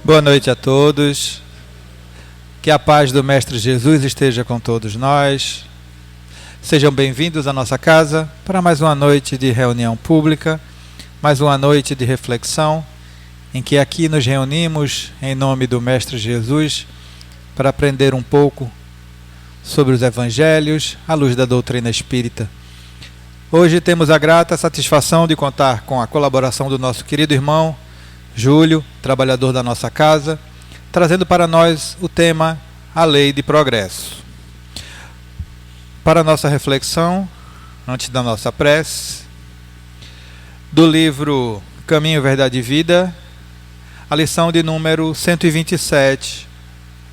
Boa noite a todos. Que a paz do Mestre Jesus esteja com todos nós. Sejam bem-vindos à nossa casa para mais uma noite de reunião pública, mais uma noite de reflexão, em que aqui nos reunimos em nome do Mestre Jesus para aprender um pouco sobre os Evangelhos à luz da doutrina espírita. Hoje temos a grata satisfação de contar com a colaboração do nosso querido irmão Júlio, trabalhador da nossa casa, trazendo para nós o tema A Lei de Progresso. Para a nossa reflexão, antes da nossa prece, do livro Caminho, Verdade e Vida, a lição de número 127,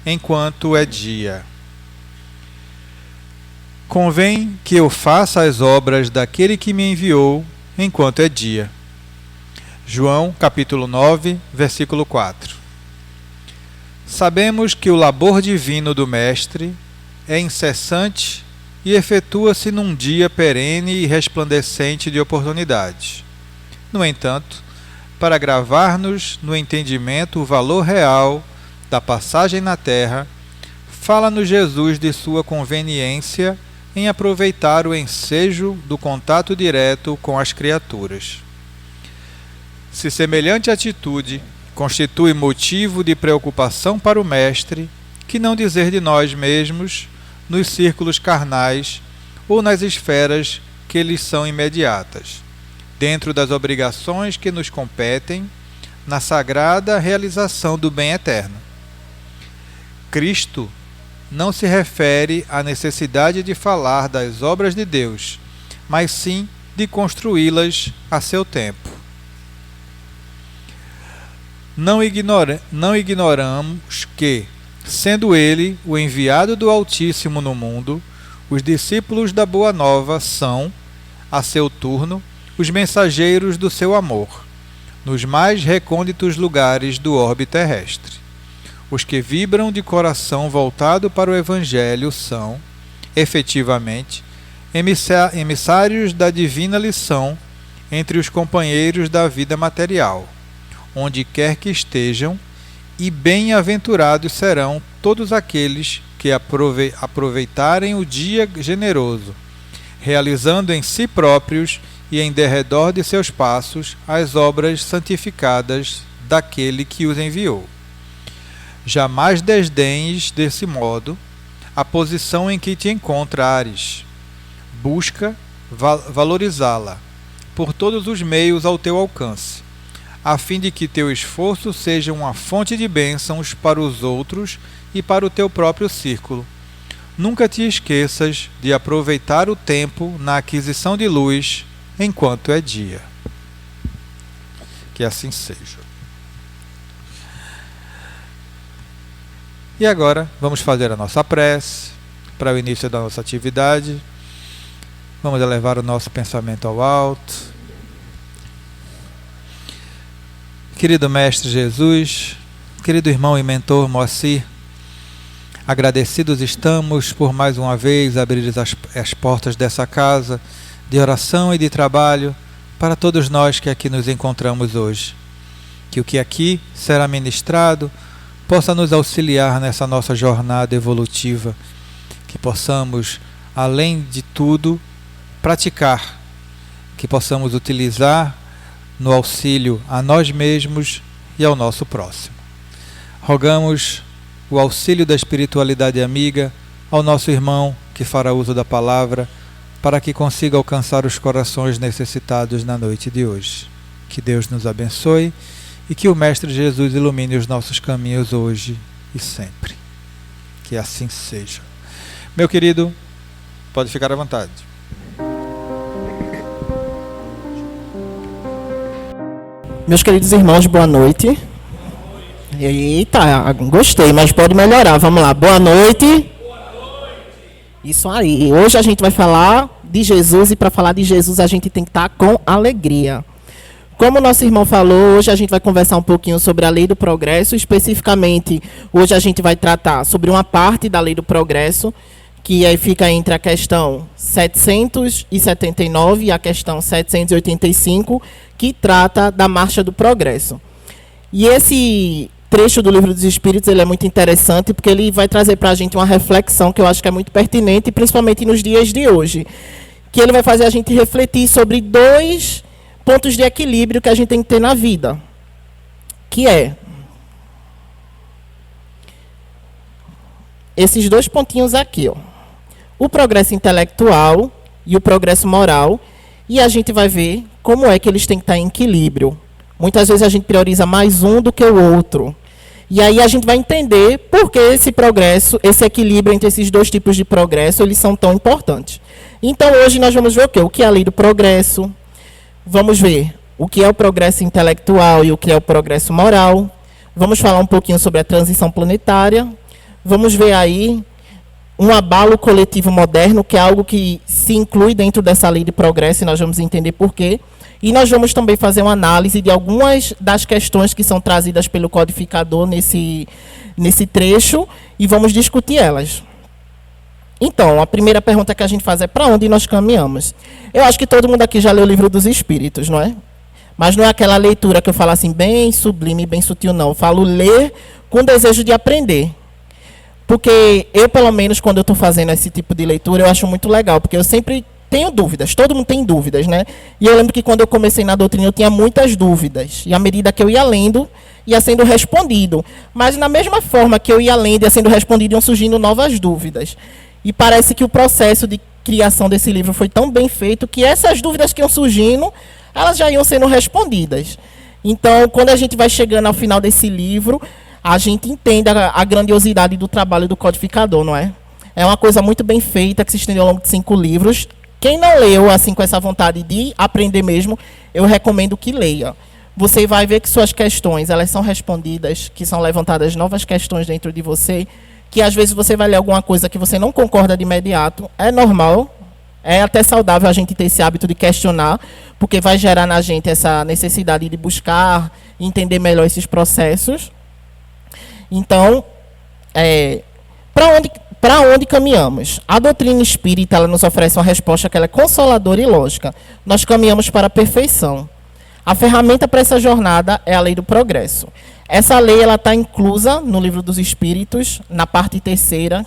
Enquanto é Dia. Convém que eu faça as obras daquele que me enviou enquanto é dia. João, capítulo 9, versículo 4. Sabemos que o labor divino do Mestre é incessante e efetua-se num dia perene e resplandecente de oportunidades. No entanto, para gravar-nos no entendimento o valor real da passagem na terra, fala-nos Jesus de sua conveniência em aproveitar o ensejo do contato direto com as criaturas. Se semelhante atitude constitui motivo de preocupação para o Mestre, que não dizer de nós mesmos, nos círculos carnais ou nas esferas que lhes são imediatas, dentro das obrigações que nos competem, na sagrada realização do bem eterno. Cristo não se refere à necessidade de falar das obras de Deus, mas sim de construí-las a seu tempo. Não ignoramos que, sendo ele o enviado do Altíssimo no mundo, os discípulos da Boa Nova são, a seu turno, os mensageiros do seu amor, nos mais recônditos lugares do orbe terrestre. Os que vibram de coração voltado para o Evangelho são, efetivamente, emissários da divina lição entre os companheiros da vida material, onde quer que estejam, e bem-aventurados serão todos aqueles que aproveitarem o dia generoso, realizando em si próprios e em derredor de seus passos as obras santificadas daquele que os enviou. Jamais desdenhes, desse modo, a posição em que te encontrares. Busca valorizá-la por todos os meios ao teu alcance, a fim de que teu esforço seja uma fonte de bênçãos para os outros e para o teu próprio círculo. Nunca te esqueças de aproveitar o tempo na aquisição de luz enquanto é dia. Que assim seja. E agora vamos fazer a nossa prece para o início da nossa atividade. Vamos elevar o nosso pensamento ao alto. Querido Mestre Jesus, querido irmão e mentor Moacir, agradecidos estamos por mais uma vez abrir as portas dessa casa de oração e de trabalho para todos nós que aqui nos encontramos hoje. Que o que aqui será ministrado possa nos auxiliar nessa nossa jornada evolutiva, que possamos, além de tudo, praticar, que possamos utilizar no auxílio a nós mesmos e ao nosso próximo. Rogamos o auxílio da espiritualidade amiga ao nosso irmão que fará uso da palavra, para que consiga alcançar os corações necessitados na noite de hoje. Que Deus nos abençoe e que o Mestre Jesus ilumine os nossos caminhos hoje e sempre. Que assim seja. Meu querido, pode ficar à vontade. Meus queridos irmãos, boa noite. Eita, gostei, mas pode melhorar. Vamos lá, boa noite. Isso aí. Hoje a gente vai falar de Jesus e para falar de Jesus a gente tem que estar com alegria. Como o nosso irmão falou, hoje a gente vai conversar um pouquinho sobre a Lei do Progresso. Especificamente, hoje a gente vai tratar sobre uma parte da Lei do Progresso, que aí fica entre a questão 779 e a questão 785, que trata da Marcha do Progresso. E esse trecho do Livro dos Espíritos, ele é muito interessante, porque ele vai trazer para a gente uma reflexão que eu acho que é muito pertinente, principalmente nos dias de hoje. Que ele vai fazer a gente refletir sobre 2 pontos de equilíbrio que a gente tem que ter na vida. Que é esses 2 pontinhos aqui, ó. O progresso intelectual e o progresso moral. E a gente vai ver como é que eles têm que estar em equilíbrio. Muitas vezes a gente prioriza mais um do que o outro. E aí a gente vai entender por que esse progresso, esse equilíbrio entre esses 2 tipos de progresso, eles são tão importantes. Então hoje nós vamos ver o quê? O que é a lei do progresso. Vamos ver o que é o progresso intelectual e o que é o progresso moral. Vamos falar um pouquinho sobre a transição planetária. Vamos ver aí um abalo coletivo moderno, que é algo que se inclui dentro dessa lei de progresso, e nós vamos entender por quê. E nós vamos também fazer uma análise de algumas das questões que são trazidas pelo codificador nesse trecho, e vamos discutir elas. Então, a primeira pergunta que a gente faz é: para onde nós caminhamos? Eu acho que todo mundo aqui já leu o Livro dos Espíritos, não é? Mas não é aquela leitura que eu falo assim, bem sublime, bem sutil, não. Eu falo ler com desejo de aprender. Porque eu, pelo menos, quando eu estou fazendo esse tipo de leitura, eu acho muito legal, porque eu sempre tenho dúvidas, todo mundo tem dúvidas, né? E eu lembro que quando eu comecei na doutrina, eu tinha muitas dúvidas. E à medida que eu ia lendo, ia sendo respondido. Mas na mesma forma que eu ia lendo, ia sendo respondido, iam surgindo novas dúvidas. E parece que o processo de criação desse livro foi tão bem feito que essas dúvidas que iam surgindo, elas já iam sendo respondidas. Então, quando a gente vai chegando ao final desse livro, a gente entende a grandiosidade do trabalho do codificador, não é? É uma coisa muito bem feita, que se estendeu ao longo de 5 livros. Quem não leu, assim, com essa vontade de aprender mesmo, eu recomendo que leia. Você vai ver que suas questões, elas são respondidas, que são levantadas novas questões dentro de você, que às vezes você vai ler alguma coisa que você não concorda de imediato. É normal, é até saudável a gente ter esse hábito de questionar, porque vai gerar na gente essa necessidade de buscar, entender melhor esses processos. Então, para onde caminhamos? A doutrina espírita, ela nos oferece uma resposta que ela é consoladora e lógica. Nós caminhamos para a perfeição. A ferramenta para essa jornada é a lei do progresso. Essa lei está inclusa no Livro dos Espíritos, na parte 3ª,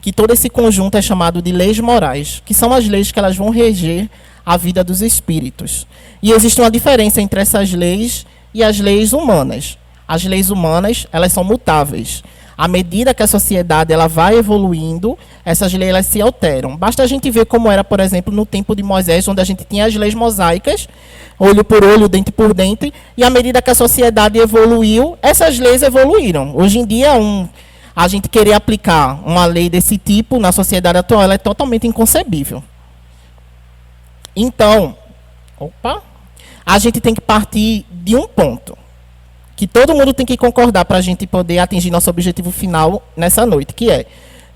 que todo esse conjunto é chamado de leis morais, que são as leis que elas vão reger a vida dos espíritos. E existe uma diferença entre essas leis e as leis humanas. As leis humanas, elas são mutáveis. À medida que a sociedade ela vai evoluindo, essas leis elas se alteram. Basta a gente ver como era, por exemplo, no tempo de Moisés, onde a gente tinha as leis mosaicas, olho por olho, dente por dente, e à medida que a sociedade evoluiu, essas leis evoluíram. Hoje em dia, a gente querer aplicar uma lei desse tipo na sociedade atual, ela é totalmente inconcebível. Então, a gente tem que partir de um ponto, que todo mundo tem que concordar para a gente poder atingir nosso objetivo final nessa noite, que é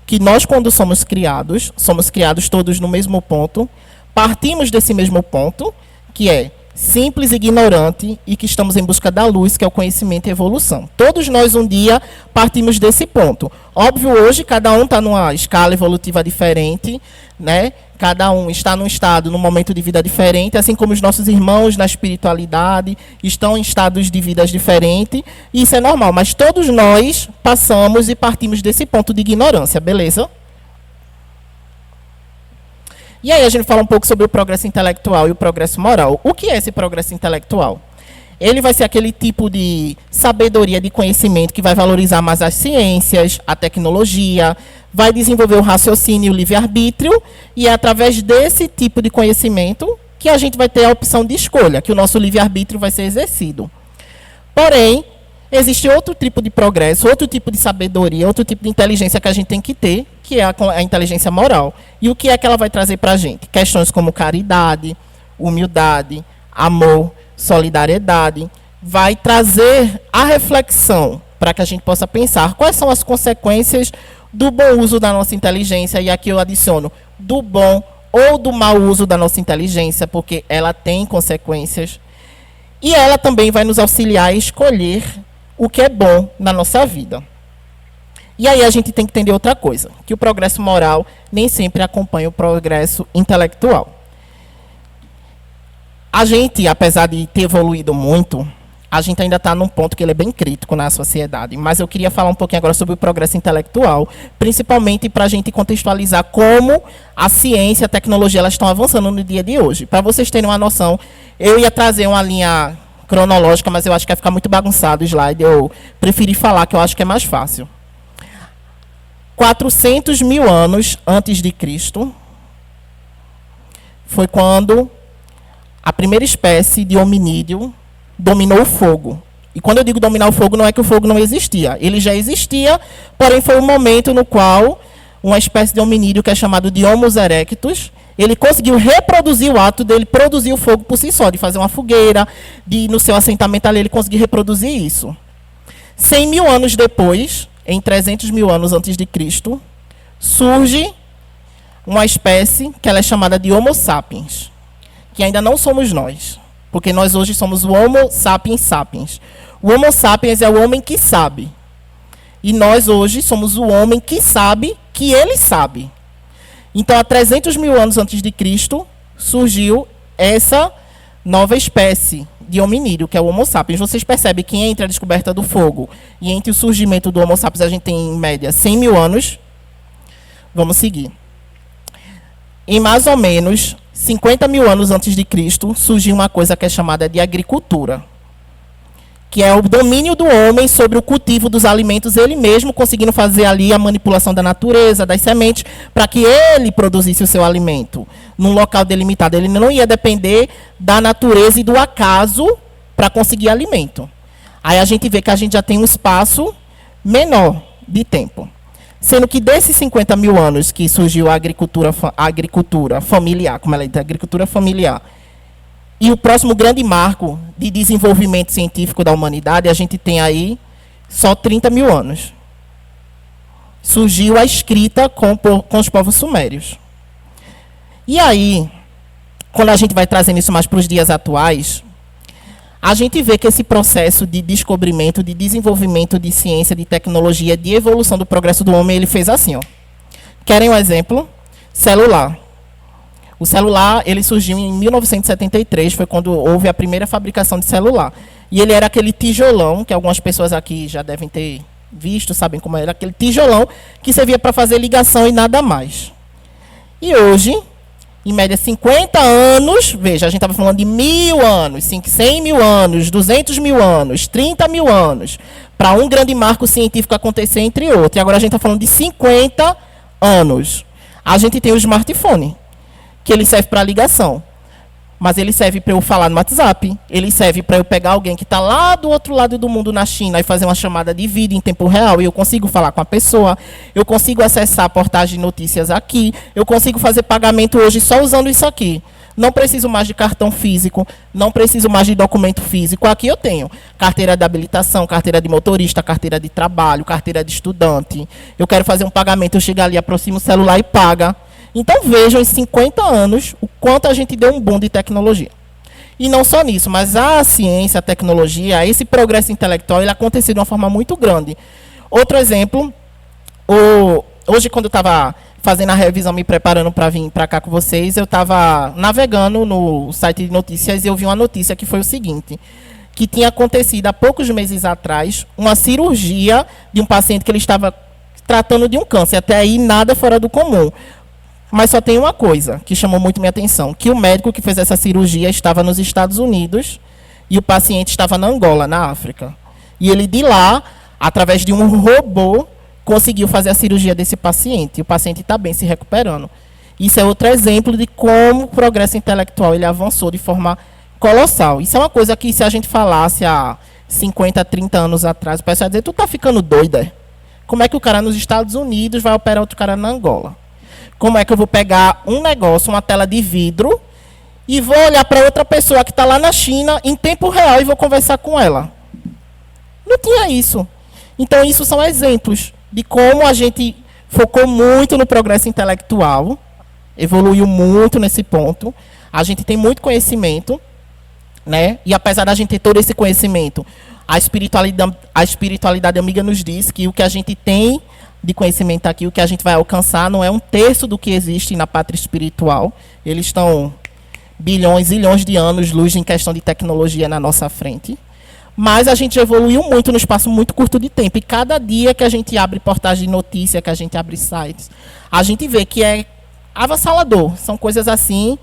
que nós, quando somos criados todos no mesmo ponto, partimos desse mesmo ponto, que é simples, ignorante, e que estamos em busca da luz, que é o conhecimento e a evolução. Todos nós, um dia, partimos desse ponto. Óbvio, hoje, cada um está numa escala evolutiva diferente, né? Cada um está num estado, num momento de vida diferente, assim como os nossos irmãos na espiritualidade estão em estados de vidas diferentes, e isso é normal, mas todos nós passamos e partimos desse ponto de ignorância, beleza? E aí a gente fala um pouco sobre o progresso intelectual e o progresso moral. O que é esse progresso intelectual? Ele vai ser aquele tipo de sabedoria, de conhecimento que vai valorizar mais as ciências, a tecnologia, vai desenvolver o raciocínio e o livre-arbítrio, e é através desse tipo de conhecimento que a gente vai ter a opção de escolha, que o nosso livre-arbítrio vai ser exercido. Porém, existe outro tipo de progresso, outro tipo de sabedoria, outro tipo de inteligência que a gente tem que ter, que é a inteligência moral. E o que é que ela vai trazer para a gente? Questões como caridade, humildade, amor, solidariedade. Vai trazer a reflexão para que a gente possa pensar quais são as consequências do bom uso da nossa inteligência. E aqui eu adiciono do bom ou do mau uso da nossa inteligência, porque ela tem consequências. E ela também vai nos auxiliar a escolher o que é bom na nossa vida. E aí a gente tem que entender outra coisa, que o progresso moral nem sempre acompanha o progresso intelectual. A gente, apesar de ter evoluído muito, a gente ainda está num ponto que ele é bem crítico na sociedade. Mas eu queria falar um pouquinho agora sobre o progresso intelectual, principalmente para a gente contextualizar como a ciência e a tecnologia elas estão avançando no dia de hoje. Para vocês terem uma noção, eu ia trazer uma linha cronológica, mas eu acho que vai ficar muito bagunçado o slide. Eu preferi falar, que eu acho que é mais fácil. 400 mil anos antes de Cristo foi quando a primeira espécie de hominídeo dominou o fogo. E quando eu digo dominar o fogo, não é que o fogo não existia. Ele já existia, porém foi um momento no qual uma espécie de hominídeo, que é chamado de Homo erectus, ele conseguiu reproduzir o ato dele produzir o fogo por si só, de fazer uma fogueira, de no seu assentamento ali ele conseguir reproduzir isso. 100 mil anos depois, em 300 mil anos antes de Cristo, surge uma espécie que ela é chamada de Homo sapiens, que ainda não somos nós. Porque nós hoje somos o Homo sapiens sapiens. O Homo sapiens é o homem que sabe. E nós hoje somos o homem que sabe que ele sabe. Então, há 300 mil anos antes de Cristo, surgiu essa nova espécie de hominídeo, que é o Homo sapiens. Vocês percebem que entre a descoberta do fogo e entre o surgimento do Homo sapiens, a gente tem, em média, 100 mil anos. Vamos seguir. Em mais ou menos 50 mil anos antes de Cristo, surgiu uma coisa que é chamada de agricultura, que é o domínio do homem sobre o cultivo dos alimentos, ele mesmo conseguindo fazer ali a manipulação da natureza, das sementes, para que ele produzisse o seu alimento num local delimitado. Ele não ia depender da natureza e do acaso para conseguir alimento. Aí a gente vê que a gente já tem um espaço menor de tempo. Sendo que desses 50 mil anos que surgiu a agricultura familiar, como ela diz, a agricultura familiar, e o próximo grande marco de desenvolvimento científico da humanidade, a gente tem aí só 30 mil anos. Surgiu a escrita com os povos sumérios. E aí, quando a gente vai trazendo isso mais para os dias atuais, a gente vê que esse processo de descobrimento, de desenvolvimento de ciência, de tecnologia, de evolução do progresso do homem, ele fez assim, ó. Querem um exemplo? Celular. O celular, ele surgiu em 1973, foi quando houve a primeira fabricação de celular. E ele era aquele tijolão, que algumas pessoas aqui já devem ter visto, sabem como era, aquele tijolão que servia para fazer ligação e nada mais. E hoje, em média 50 anos, veja, a gente estava falando de 1000 anos, 100 mil anos, 200 mil anos, 30 mil anos, para um grande marco científico acontecer, entre outros. E agora a gente está falando de 50 anos. A gente tem o smartphone, que ele serve para ligação. Mas ele serve para eu falar no WhatsApp, ele serve para eu pegar alguém que está lá do outro lado do mundo, na China, e fazer uma chamada de vídeo em tempo real, e eu consigo falar com a pessoa, eu consigo acessar a portagem de notícias aqui, eu consigo fazer pagamento hoje só usando isso aqui. Não preciso mais de cartão físico, não preciso mais de documento físico. Aqui eu tenho carteira de habilitação, carteira de motorista, carteira de trabalho, carteira de estudante. Eu quero fazer um pagamento, eu chego ali, aproximo o celular e paga. Então vejam, em 50 anos, o quanto a gente deu um boom de tecnologia. E não só nisso, mas a ciência, a tecnologia, esse progresso intelectual, ele aconteceu de uma forma muito grande. Outro exemplo, hoje quando eu estava fazendo a revisão, me preparando para vir para cá com vocês, eu estava navegando no site de notícias e eu vi uma notícia que foi o seguinte, que tinha acontecido há poucos meses atrás uma cirurgia de um paciente que ele estava tratando de um câncer. Até aí nada fora do comum. Mas só tem uma coisa que chamou muito minha atenção, que o médico que fez essa cirurgia estava nos Estados Unidos e o paciente estava na Angola, na África. E ele de lá, através de um robô, conseguiu fazer a cirurgia desse paciente. E o paciente está bem, se recuperando. Isso é outro exemplo de como o progresso intelectual ele avançou de forma colossal. Isso é uma coisa que, se a gente falasse há 50, 30 anos atrás, o pessoal ia dizer, tu tá ficando doida? Como é que o cara nos Estados Unidos vai operar outro cara na Angola? Como é que eu vou pegar um negócio, uma tela de vidro, e vou olhar para outra pessoa que está lá na China, em tempo real, e vou conversar com ela? Não tinha isso. Então, isso são exemplos de como a gente focou muito no progresso intelectual, evoluiu muito nesse ponto. A gente tem muito conhecimento, né? E apesar da gente ter todo esse conhecimento, a espiritualidade amiga nos diz que o que a gente tem de conhecimento aqui, o que a gente vai alcançar não é um terço do que existe na pátria espiritual. Eles estão bilhões, zilhões de anos-luz em questão de tecnologia na nossa frente. Mas a gente evoluiu muito no espaço muito curto de tempo. E cada dia que a gente abre portais de notícia, que a gente abre sites, a gente vê que é avassalador. São coisas assim,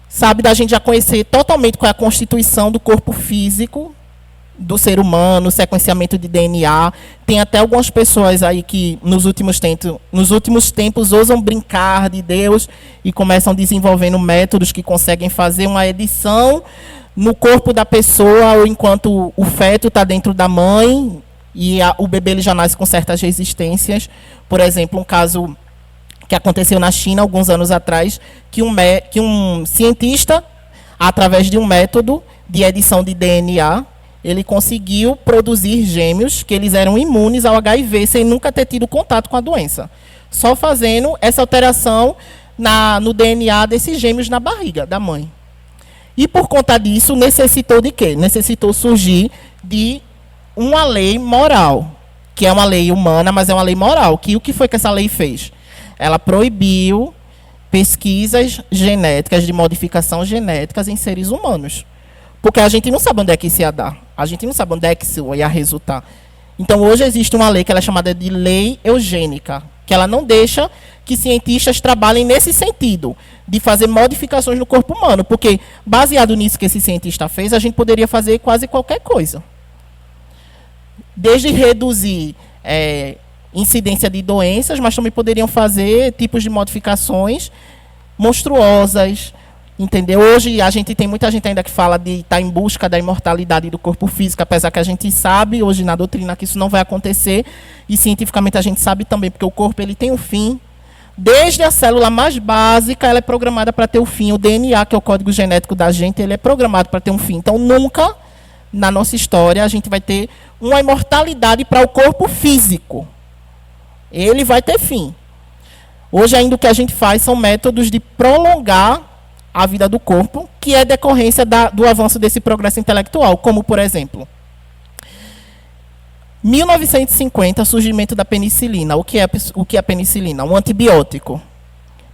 sabe, da gente já conhecer totalmente qual é a constituição do corpo físico do ser humano, sequenciamento de DNA. Tem até algumas pessoas aí que nos últimos tempos ousam brincar de Deus e começam desenvolvendo métodos que conseguem fazer uma edição no corpo da pessoa, ou enquanto o feto está dentro da mãe e o bebê ele já nasce com certas resistências. Por exemplo, um caso que aconteceu na China alguns anos atrás, que um cientista, através de um método de edição de DNA, ele conseguiu produzir gêmeos que eles eram imunes ao HIV sem nunca ter tido contato com a doença. Só fazendo essa alteração no DNA desses gêmeos na barriga da mãe. E por conta disso, necessitou de quê? Necessitou surgir de uma lei moral, que é uma lei humana, mas é uma lei moral. Que o que foi que essa lei fez? Ela proibiu pesquisas genéticas, de modificação genéticas em seres humanos. Porque a gente não sabe onde é que isso ia dar. A gente não sabe onde é que isso ia resultar. Então, hoje existe uma lei que ela é chamada de lei eugênica, que ela não deixa que cientistas trabalhem nesse sentido, de fazer modificações no corpo humano. Porque, baseado nisso que esse cientista fez, a gente poderia fazer quase qualquer coisa. Desde reduzir incidência de doenças, mas também poderiam fazer tipos de modificações monstruosas. Entendeu? Hoje a gente tem muita gente ainda que fala de estar em busca da imortalidade do corpo físico, apesar que a gente sabe hoje na doutrina que isso não vai acontecer, e cientificamente a gente sabe também, porque o corpo ele tem um fim. Desde a célula mais básica, ela é programada para ter um fim. O DNA, que é o código genético da gente, ele é programado para ter um fim. Então, nunca na nossa história a gente vai ter uma imortalidade para o corpo físico. Ele vai ter fim. Hoje ainda o que a gente faz são métodos de prolongar a vida do corpo, que é decorrência do avanço desse progresso intelectual, como, por exemplo, 1950, surgimento da penicilina. O que é a penicilina? Um antibiótico.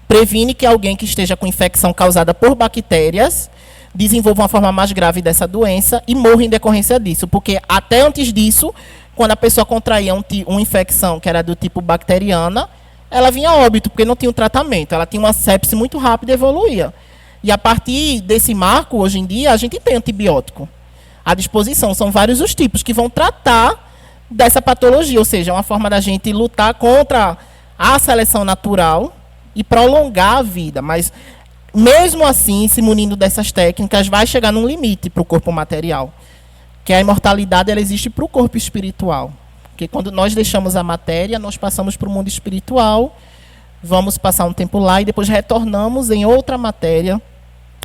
Previne que alguém que esteja com infecção causada por bactérias desenvolva uma forma mais grave dessa doença e morra em decorrência disso, porque até antes disso, quando a pessoa contraía uma infecção que era do tipo bacteriana, ela vinha a óbito, porque não tinha um tratamento. Ela tinha uma sepse muito rápida e evoluía. E a partir desse marco, hoje em dia, a gente tem antibiótico à disposição. São vários os tipos que vão tratar dessa patologia. Ou seja, é uma forma da gente lutar contra a seleção natural e prolongar a vida. Mas, mesmo assim, se munindo dessas técnicas, vai chegar num limite para o corpo material. Que a imortalidade ela existe para o corpo espiritual. Porque quando nós deixamos a matéria, nós passamos para o mundo espiritual, vamos passar um tempo lá e depois retornamos em outra matéria,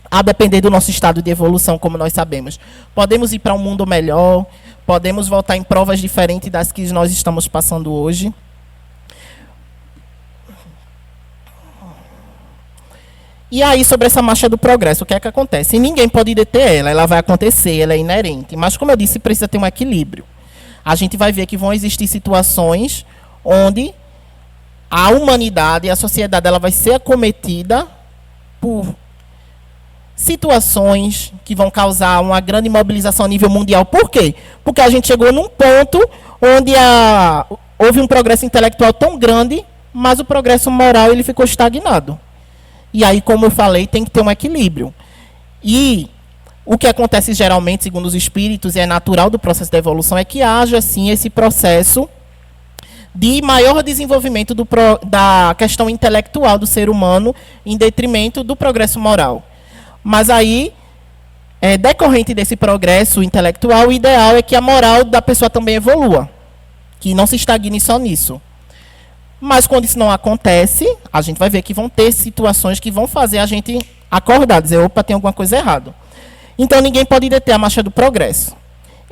a depender do nosso estado de evolução, como nós sabemos. Podemos ir para um mundo melhor, podemos voltar em provas diferentes das que nós estamos passando hoje. E aí, sobre essa marcha do progresso, o que é que acontece? Ninguém pode deter ela, ela vai acontecer, ela é inerente. Mas, como eu disse, precisa ter um equilíbrio. A gente vai ver que vão existir situações onde a humanidade, a sociedade, ela vai ser acometida por situações que vão causar uma grande mobilização a nível mundial. Por quê? Porque a gente chegou num ponto onde houve um progresso intelectual tão grande, mas o progresso moral ele ficou estagnado. E aí, como eu falei, tem que ter um equilíbrio. E o que acontece geralmente, segundo os espíritos, e é natural do processo da evolução, é que haja, assim, esse processo de maior desenvolvimento da questão intelectual do ser humano em detrimento do progresso moral. Mas aí, decorrente desse progresso intelectual, o ideal é que a moral da pessoa também evolua, que não se estagne só nisso. Mas quando isso não acontece, a gente vai ver que vão ter situações que vão fazer a gente acordar, dizer, opa, tem alguma coisa errada. Então ninguém pode deter a marcha do progresso.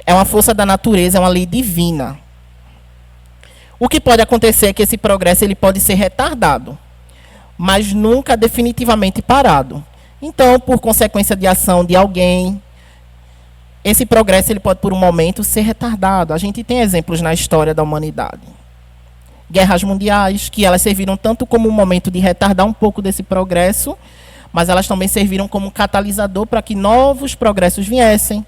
É uma força da natureza, é uma lei divina. O que pode acontecer é que esse progresso ele pode ser retardado, mas nunca definitivamente parado. Então, por consequência de ação de alguém, esse progresso ele pode, por um momento, ser retardado. A gente tem exemplos na história da humanidade. Guerras mundiais, que elas serviram tanto como um momento de retardar um pouco desse progresso, mas elas também serviram como um catalisador para que novos progressos viessem.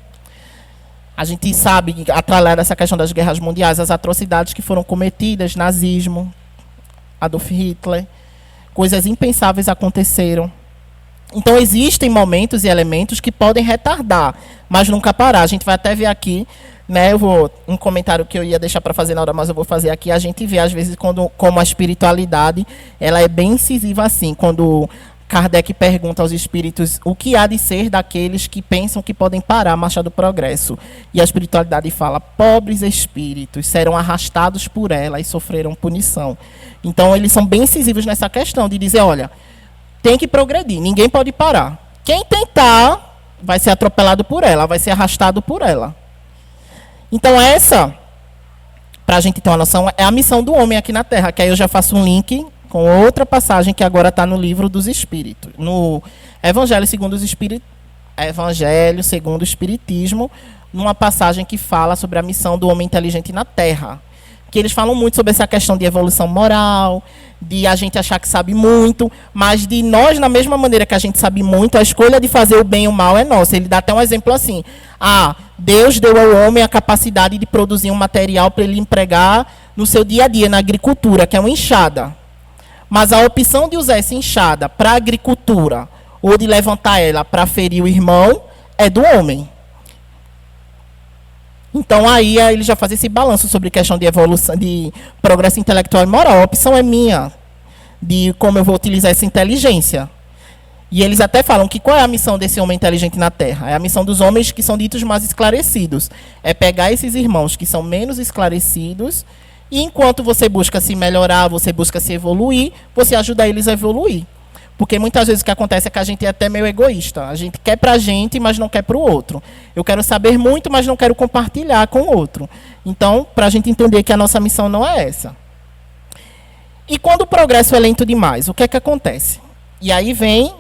A gente sabe, atrelada essa questão das guerras mundiais, as atrocidades que foram cometidas, nazismo, Adolf Hitler, coisas impensáveis aconteceram. Então, existem momentos e elementos que podem retardar, mas nunca parar. A gente vai até ver aqui, né, um comentário que eu ia deixar para fazer na hora, mas eu vou fazer aqui. A gente vê, às vezes, como a espiritualidade ela é bem incisiva assim. Quando Kardec pergunta aos espíritos o que há de ser daqueles que pensam que podem parar a marcha do progresso. E a espiritualidade fala, pobres espíritos serão arrastados por ela e sofrerão punição. Então, eles são bem incisivos nessa questão de dizer, olha, tem que progredir, ninguém pode parar. Quem tentar vai ser atropelado por ela, vai ser arrastado por ela. Então, essa, para a gente ter uma noção, é a missão do homem aqui na Terra, que aí eu já faço um link com outra passagem que agora está no livro dos Espíritos, no Evangelho segundo o Espiritismo, numa passagem que fala sobre a missão do homem inteligente na Terra. Que eles falam muito sobre essa questão de evolução moral, de a gente achar que sabe muito, mas de nós, na mesma maneira que a gente sabe muito, a escolha de fazer o bem e o mal é nossa. Ele dá até um exemplo assim. Deus deu ao homem a capacidade de produzir um material para ele empregar no seu dia a dia, na agricultura, que é uma enxada. Mas a opção de usar essa enxada para a agricultura, ou de levantar ela para ferir o irmão, é do homem. Então, aí ele já faz esse balanço sobre questão de evolução, de progresso intelectual e moral. A opção é minha, de como eu vou utilizar essa inteligência. E eles até falam que qual é a missão desse homem inteligente na Terra? É a missão dos homens que são ditos mais esclarecidos. É pegar esses irmãos que são menos esclarecidos e, enquanto você busca se melhorar, você busca se evoluir, você ajuda eles a evoluir. Porque muitas vezes o que acontece é que a gente é até meio egoísta. A gente quer para a gente, mas não quer para o outro. Eu quero saber muito, mas não quero compartilhar com o outro. Então, para a gente entender que a nossa missão não é essa. E quando o progresso é lento demais, o que é que acontece? E aí vem,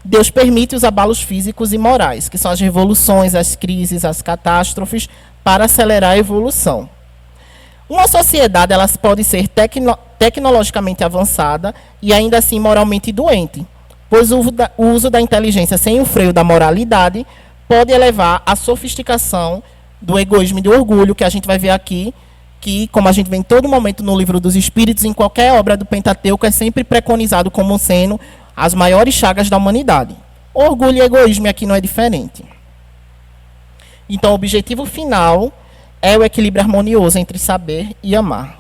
Deus permite os abalos físicos e morais, que são as revoluções, as crises, as catástrofes, para acelerar a evolução. Uma sociedade ela pode ser tecnologicamente avançada e ainda assim moralmente doente, pois o uso da inteligência sem o freio da moralidade pode elevar à sofisticação do egoísmo e do orgulho, que a gente vai ver aqui, que, como a gente vê em todo momento no Livro dos Espíritos, em qualquer obra do Pentateuco, é sempre preconizado como sendo as maiores chagas da humanidade. Orgulho e egoísmo aqui não é diferente. Então, o objetivo final é o equilíbrio harmonioso entre saber e amar.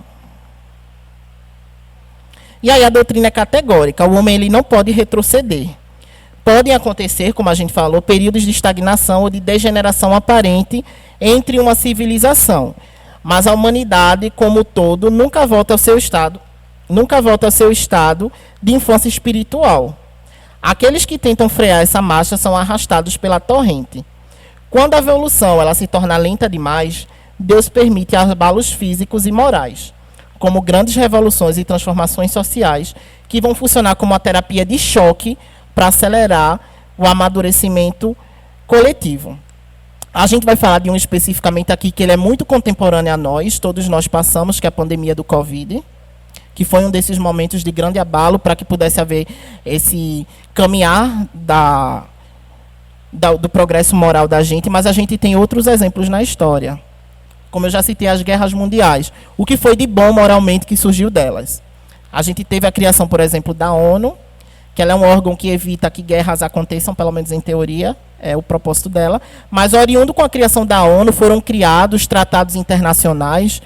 E aí a doutrina é categórica. O homem ele não pode retroceder. Podem acontecer, como a gente falou, períodos de estagnação ou de degeneração aparente entre uma civilização. Mas a humanidade, como um todo, nunca volta ao seu estado de infância espiritual. Aqueles que tentam frear essa marcha são arrastados pela torrente. Quando a evolução ela se torna lenta demais, Deus permite abalos físicos e morais, como grandes revoluções e transformações sociais, que vão funcionar como uma terapia de choque para acelerar o amadurecimento coletivo. A gente vai falar de um especificamente aqui, que ele é muito contemporâneo a nós, todos nós passamos, que é a pandemia do Covid, que foi um desses momentos de grande abalo para que pudesse haver esse caminhar do progresso moral da gente, mas a gente tem outros exemplos na história. Como eu já citei, as guerras mundiais. O que foi de bom moralmente que surgiu delas? A gente teve a criação, por exemplo, da ONU, que ela é um órgão que evita que guerras aconteçam, pelo menos em teoria, é o propósito dela. Mas, oriundo com a criação da ONU, foram criados tratados internacionais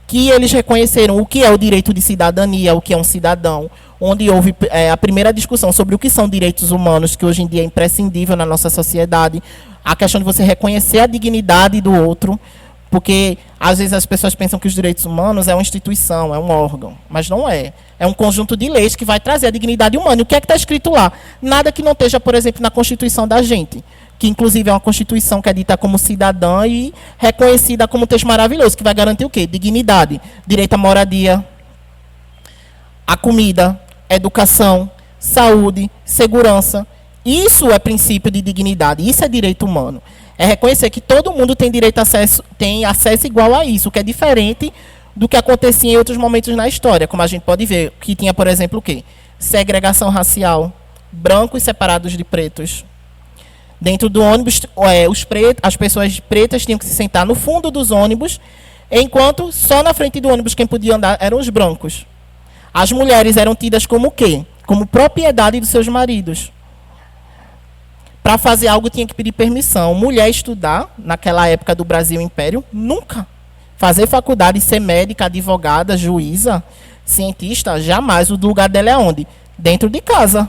que eles reconheceram o que é o direito de cidadania, o que é um cidadão, onde houve a primeira discussão sobre o que são direitos humanos, que hoje em dia é imprescindível na nossa sociedade, a questão de você reconhecer a dignidade do outro, porque às vezes as pessoas pensam que os direitos humanos é uma instituição, é um órgão, mas não é. É um conjunto de leis que vai trazer a dignidade humana. E o que é que está escrito lá? Nada que não esteja, por exemplo, na Constituição da gente, que inclusive é uma Constituição que é dita como cidadã e reconhecida como um texto maravilhoso, que vai garantir o quê? Dignidade, direito à moradia, à comida, educação, saúde, segurança. Isso é princípio de dignidade, isso é direito humano. É reconhecer que todo mundo tem direito a acesso, tem acesso igual a isso, que é diferente do que acontecia em outros momentos na história, como a gente pode ver, que tinha, por exemplo, o quê? Segregação racial, brancos separados de pretos. Dentro do ônibus, as pessoas pretas tinham que se sentar no fundo dos ônibus, enquanto só na frente do ônibus quem podia andar eram os brancos. As mulheres eram tidas como o quê? Como propriedade dos seus maridos. Para fazer algo tinha que pedir permissão. Mulher estudar, naquela época do Brasil Império, nunca. Fazer faculdade, ser médica, advogada, juíza, cientista, jamais. O lugar dela é onde? Dentro de casa.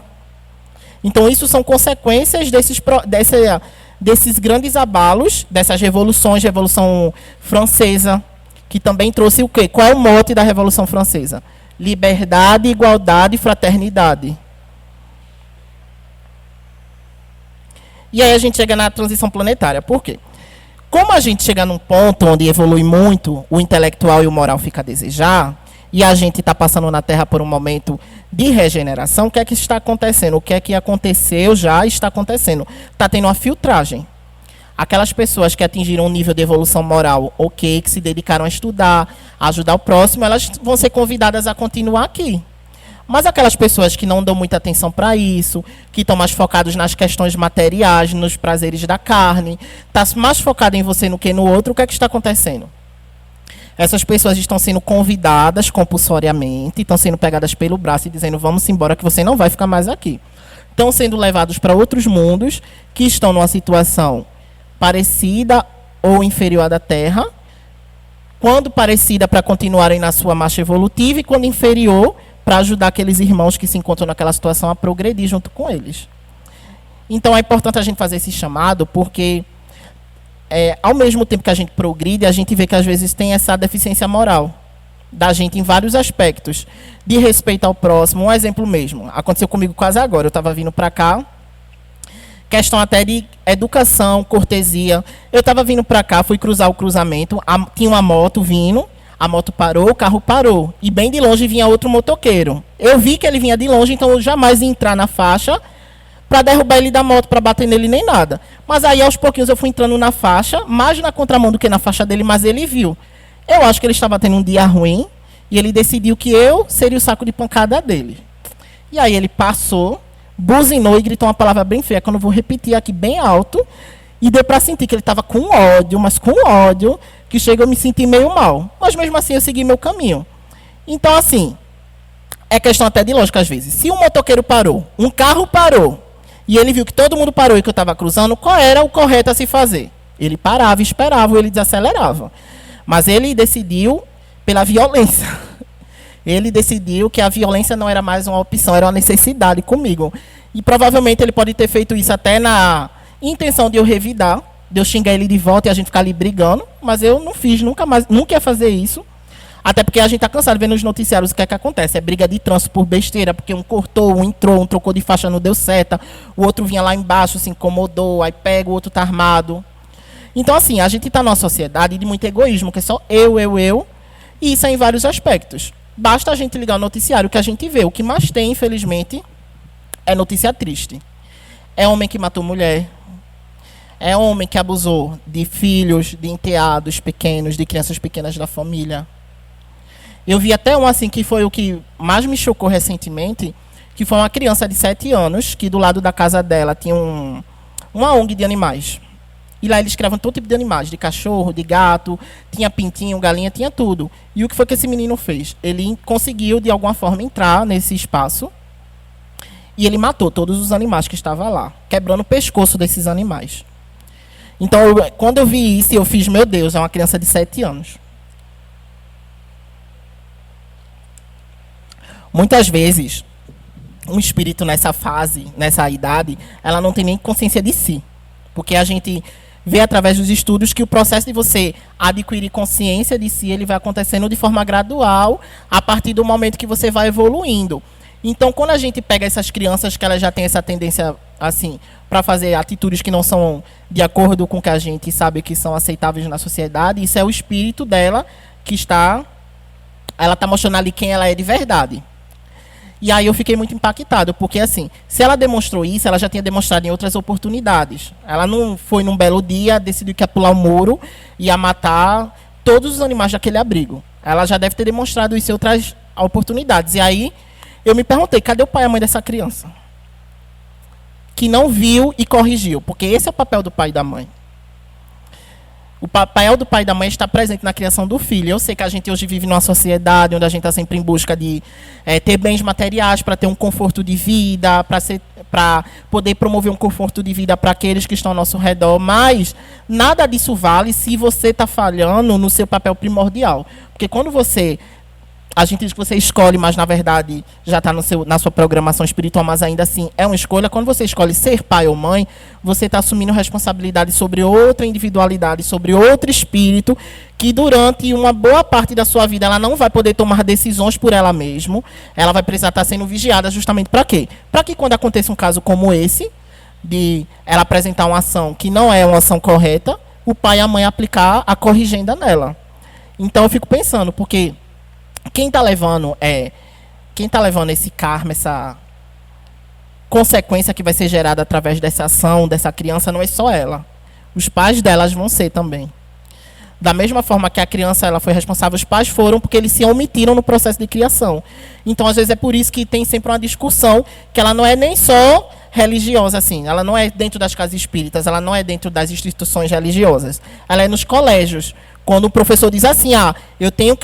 Então, isso são consequências desses grandes abalos, dessas revoluções, Revolução Francesa, que também trouxe o quê? Qual é o mote da Revolução Francesa? Liberdade, igualdade e fraternidade. E aí a gente chega na transição planetária. Por quê? Como a gente chega num ponto onde evolui muito, o intelectual e o moral fica a desejar, e a gente está passando na Terra por um momento de regeneração, o que é que está acontecendo? O que é que aconteceu já está acontecendo. Está tendo uma filtragem. Aquelas pessoas que atingiram um nível de evolução moral, ok, que se dedicaram a estudar, a ajudar o próximo, elas vão ser convidadas a continuar aqui. Mas aquelas pessoas que não dão muita atenção para isso, que estão mais focados nas questões materiais, nos prazeres da carne, está mais focado em você do que no outro, o que é que está acontecendo? Essas pessoas estão sendo convidadas compulsoriamente, estão sendo pegadas pelo braço e dizendo, vamos embora que você não vai ficar mais aqui. Estão sendo levados para outros mundos que estão numa situação parecida ou inferior à da Terra, quando parecida para continuarem na sua marcha evolutiva e quando inferior para ajudar aqueles irmãos que se encontram naquela situação a progredir junto com eles. Então é importante a gente fazer esse chamado, porque ao mesmo tempo que a gente progride, a gente vê que às vezes tem essa deficiência moral da gente em vários aspectos, de respeito ao próximo. Um exemplo mesmo, aconteceu comigo quase agora, eu estava vindo para cá, questão até de educação, cortesia. Eu estava vindo para cá, fui cruzar o cruzamento, tinha uma moto vindo, a moto parou, o carro parou, e bem de longe vinha outro motoqueiro. Eu vi que ele vinha de longe, então eu jamais ia entrar na faixa para derrubar ele da moto, para bater nele nem nada. Mas aí, aos pouquinhos, eu fui entrando na faixa, mais na contramão do que na faixa dele, mas ele viu. Eu acho que ele estava tendo um dia ruim, e ele decidiu que eu seria o saco de pancada dele. E aí ele passou, buzinou e gritou uma palavra bem feia, que eu não vou repetir aqui bem alto, e deu para sentir que ele estava com ódio, mas com ódio, que chega eu me senti meio mal. Mas mesmo assim eu segui meu caminho. Então, assim, é questão até de lógica às vezes. Se um motoqueiro parou, um carro parou, e ele viu que todo mundo parou e que eu estava cruzando, qual era o correto a se fazer? Ele parava, esperava, ou ele desacelerava. Mas ele decidiu pela violência. Ele decidiu que a violência não era mais uma opção, era uma necessidade comigo. E provavelmente ele pode ter feito isso até na intenção de eu revidar, de eu xingar ele de volta e a gente ficar ali brigando, mas eu não fiz, nunca ia fazer isso. Até porque a gente está cansado de ver nos noticiários o que é que acontece. É briga de trânsito por besteira, porque um cortou, um entrou, um trocou de faixa, não deu seta, o outro vinha lá embaixo, se incomodou, aí pega, o outro está armado. Então, assim, a gente está numa sociedade de muito egoísmo, que é só eu, e isso é em vários aspectos. Basta a gente ligar o noticiário que a gente vê. O que mais tem, infelizmente, é notícia triste. É homem que matou mulher. É homem que abusou de filhos, de enteados pequenos, de crianças pequenas da família. Eu vi até um assim que foi o que mais me chocou recentemente, que foi uma criança de 7 anos, que do lado da casa dela tinha uma ONG de animais. E lá eles criavam todo tipo de animais, de cachorro, de gato, tinha pintinho, galinha, tinha tudo. E o que foi que esse menino fez? Ele conseguiu, de alguma forma, entrar nesse espaço e ele matou todos os animais que estavam lá, quebrando o pescoço desses animais. Então, quando eu vi isso, eu fiz, meu Deus, é uma criança de 7 anos. Muitas vezes, um espírito nessa fase, nessa idade, ela não tem nem consciência de si. Porque a gente vê através dos estudos que o processo de você adquirir consciência de si, ele vai acontecendo de forma gradual, a partir do momento que você vai evoluindo. Então, quando a gente pega essas crianças que elas já têm essa tendência, assim, para fazer atitudes que não são de acordo com o que a gente sabe que são aceitáveis na sociedade, isso é o espírito dela que ela está mostrando ali quem ela é de verdade. E aí eu fiquei muito impactado, porque assim, se ela demonstrou isso, ela já tinha demonstrado em outras oportunidades. Ela não foi num belo dia, decidiu que ia pular o muro e ia matar todos os animais daquele abrigo. Ela já deve ter demonstrado isso em outras oportunidades. E aí eu me perguntei, cadê o pai e a mãe dessa criança? que não viu e corrigiu. Porque esse é o papel do pai e da mãe. O papel do pai e da mãe está presente na criação do filho. Eu sei que a gente hoje vive numa sociedade onde a gente está sempre em busca de ter bens materiais para ter um conforto de vida, para poder promover um conforto de vida para aqueles que estão ao nosso redor. Mas nada disso vale se você está falhando no seu papel primordial. Porque quando a gente diz que você escolhe, mas na verdade já está na sua programação espiritual, mas ainda assim é uma escolha. Quando você escolhe ser pai ou mãe, você está assumindo responsabilidade sobre outra individualidade, sobre outro espírito, que durante uma boa parte da sua vida ela não vai poder tomar decisões por ela mesma. Ela vai precisar estar sendo vigiada justamente para quê? Para que quando aconteça um caso como esse, de ela apresentar uma ação que não é uma ação correta, o pai e a mãe aplicar a corrigenda nela. Então eu fico pensando, porque quem está levando esse karma, essa consequência que vai ser gerada através dessa ação, dessa criança, não é só ela. Os pais delas vão ser também. Da mesma forma que a criança ela foi responsável, os pais foram porque eles se omitiram no processo de criação. Então, às vezes, é por isso que tem sempre uma discussão que ela não é nem só religiosa, assim. Ela não é dentro das casas espíritas, ela não é dentro das instituições religiosas. Ela é nos colégios. Quando o professor diz assim, eu tenho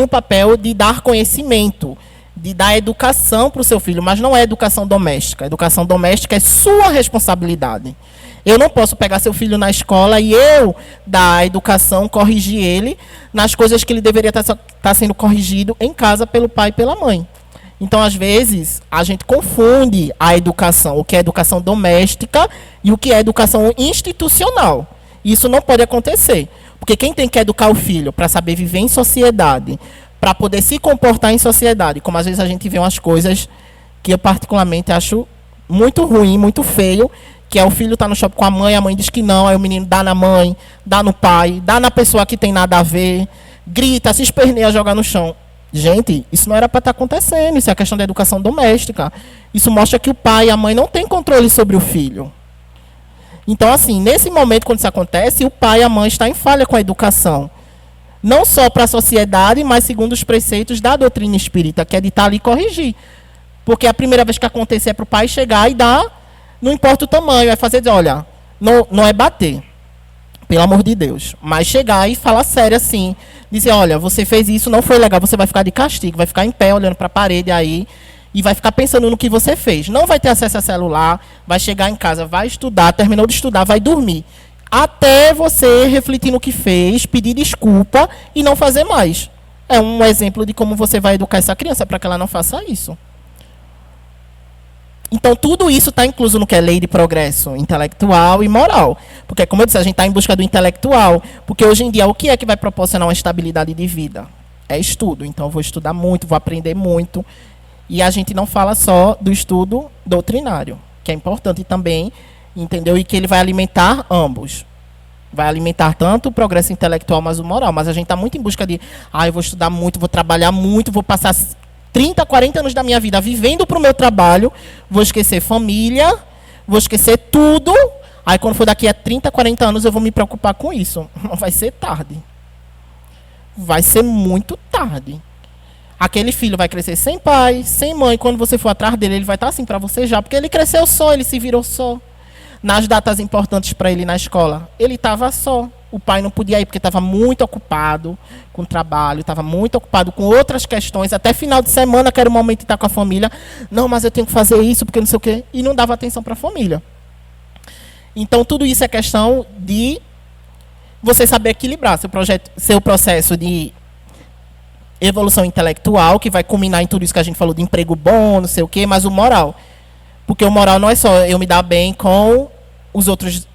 o papel de dar conhecimento, de dar educação para o seu filho, mas não é educação doméstica. A educação doméstica é sua responsabilidade. Eu não posso pegar seu filho na escola e eu dar a educação, corrigir ele nas coisas que ele deveria estar sendo corrigido em casa pelo pai e pela mãe. Então, às vezes, a gente confunde a educação, o que é educação doméstica e o que é educação institucional. Isso não pode acontecer. Porque quem tem que educar o filho para saber viver em sociedade, para poder se comportar em sociedade, como às vezes a gente vê umas coisas que eu particularmente acho muito ruim, muito feio, que é o filho tá no shopping com a mãe diz que não, aí o menino dá na mãe, dá no pai, dá na pessoa que tem nada a ver, grita, se esperneia, joga no chão. Gente, isso não era para estar acontecendo, isso é a questão da educação doméstica. Isso mostra que o pai e a mãe não têm controle sobre o filho. Então, assim, nesse momento, quando isso acontece, o pai e a mãe estão em falha com a educação. Não só para a sociedade, mas segundo os preceitos da doutrina espírita, que é de estar ali e corrigir. Porque a primeira vez que acontecer é para o pai chegar e dar, não importa o tamanho, é fazer, olha, não é bater, pelo amor de Deus. Mas chegar e falar sério assim, dizer, olha, você fez isso, não foi legal, você vai ficar de castigo, vai ficar em pé, olhando para a parede aí, e vai ficar pensando no que você fez. Não vai ter acesso a celular, vai chegar em casa, vai estudar, terminou de estudar, vai dormir. Até você refletir no que fez, pedir desculpa e não fazer mais. É um exemplo de como você vai educar essa criança para que ela não faça isso. Então, tudo isso está incluso no que é lei de progresso intelectual e moral. Porque, como eu disse, a gente está em busca do intelectual. Porque, hoje em dia, o que é que vai proporcionar uma estabilidade de vida? É estudo. Então, eu vou estudar muito, vou aprender muito. E a gente não fala só do estudo doutrinário, que é importante também, entendeu? E que ele vai alimentar ambos. Vai alimentar tanto o progresso intelectual, mas o moral. Mas a gente está muito em busca de, eu vou estudar muito, vou trabalhar muito, vou passar 30, 40 anos da minha vida vivendo para o meu trabalho, vou esquecer família, vou esquecer tudo. Aí, quando for daqui a 30, 40 anos, eu vou me preocupar com isso. Vai ser tarde. Vai ser muito tarde. Aquele filho vai crescer sem pai, sem mãe. Quando você for atrás dele, ele vai estar assim para você já. Porque ele cresceu só, ele se virou só. Nas datas importantes para ele na escola, ele estava só. O pai não podia ir porque estava muito ocupado com o trabalho, estava muito ocupado com outras questões. Até final de semana, que era o momento de estar com a família. Não, mas eu tenho que fazer isso, porque não sei o quê. E não dava atenção para a família. Então, tudo isso é questão de você saber equilibrar seu processo de evolução intelectual, que vai culminar em tudo isso que a gente falou de emprego bom, não sei o quê, mas o moral. Porque o moral não é só eu me dar bem com os outros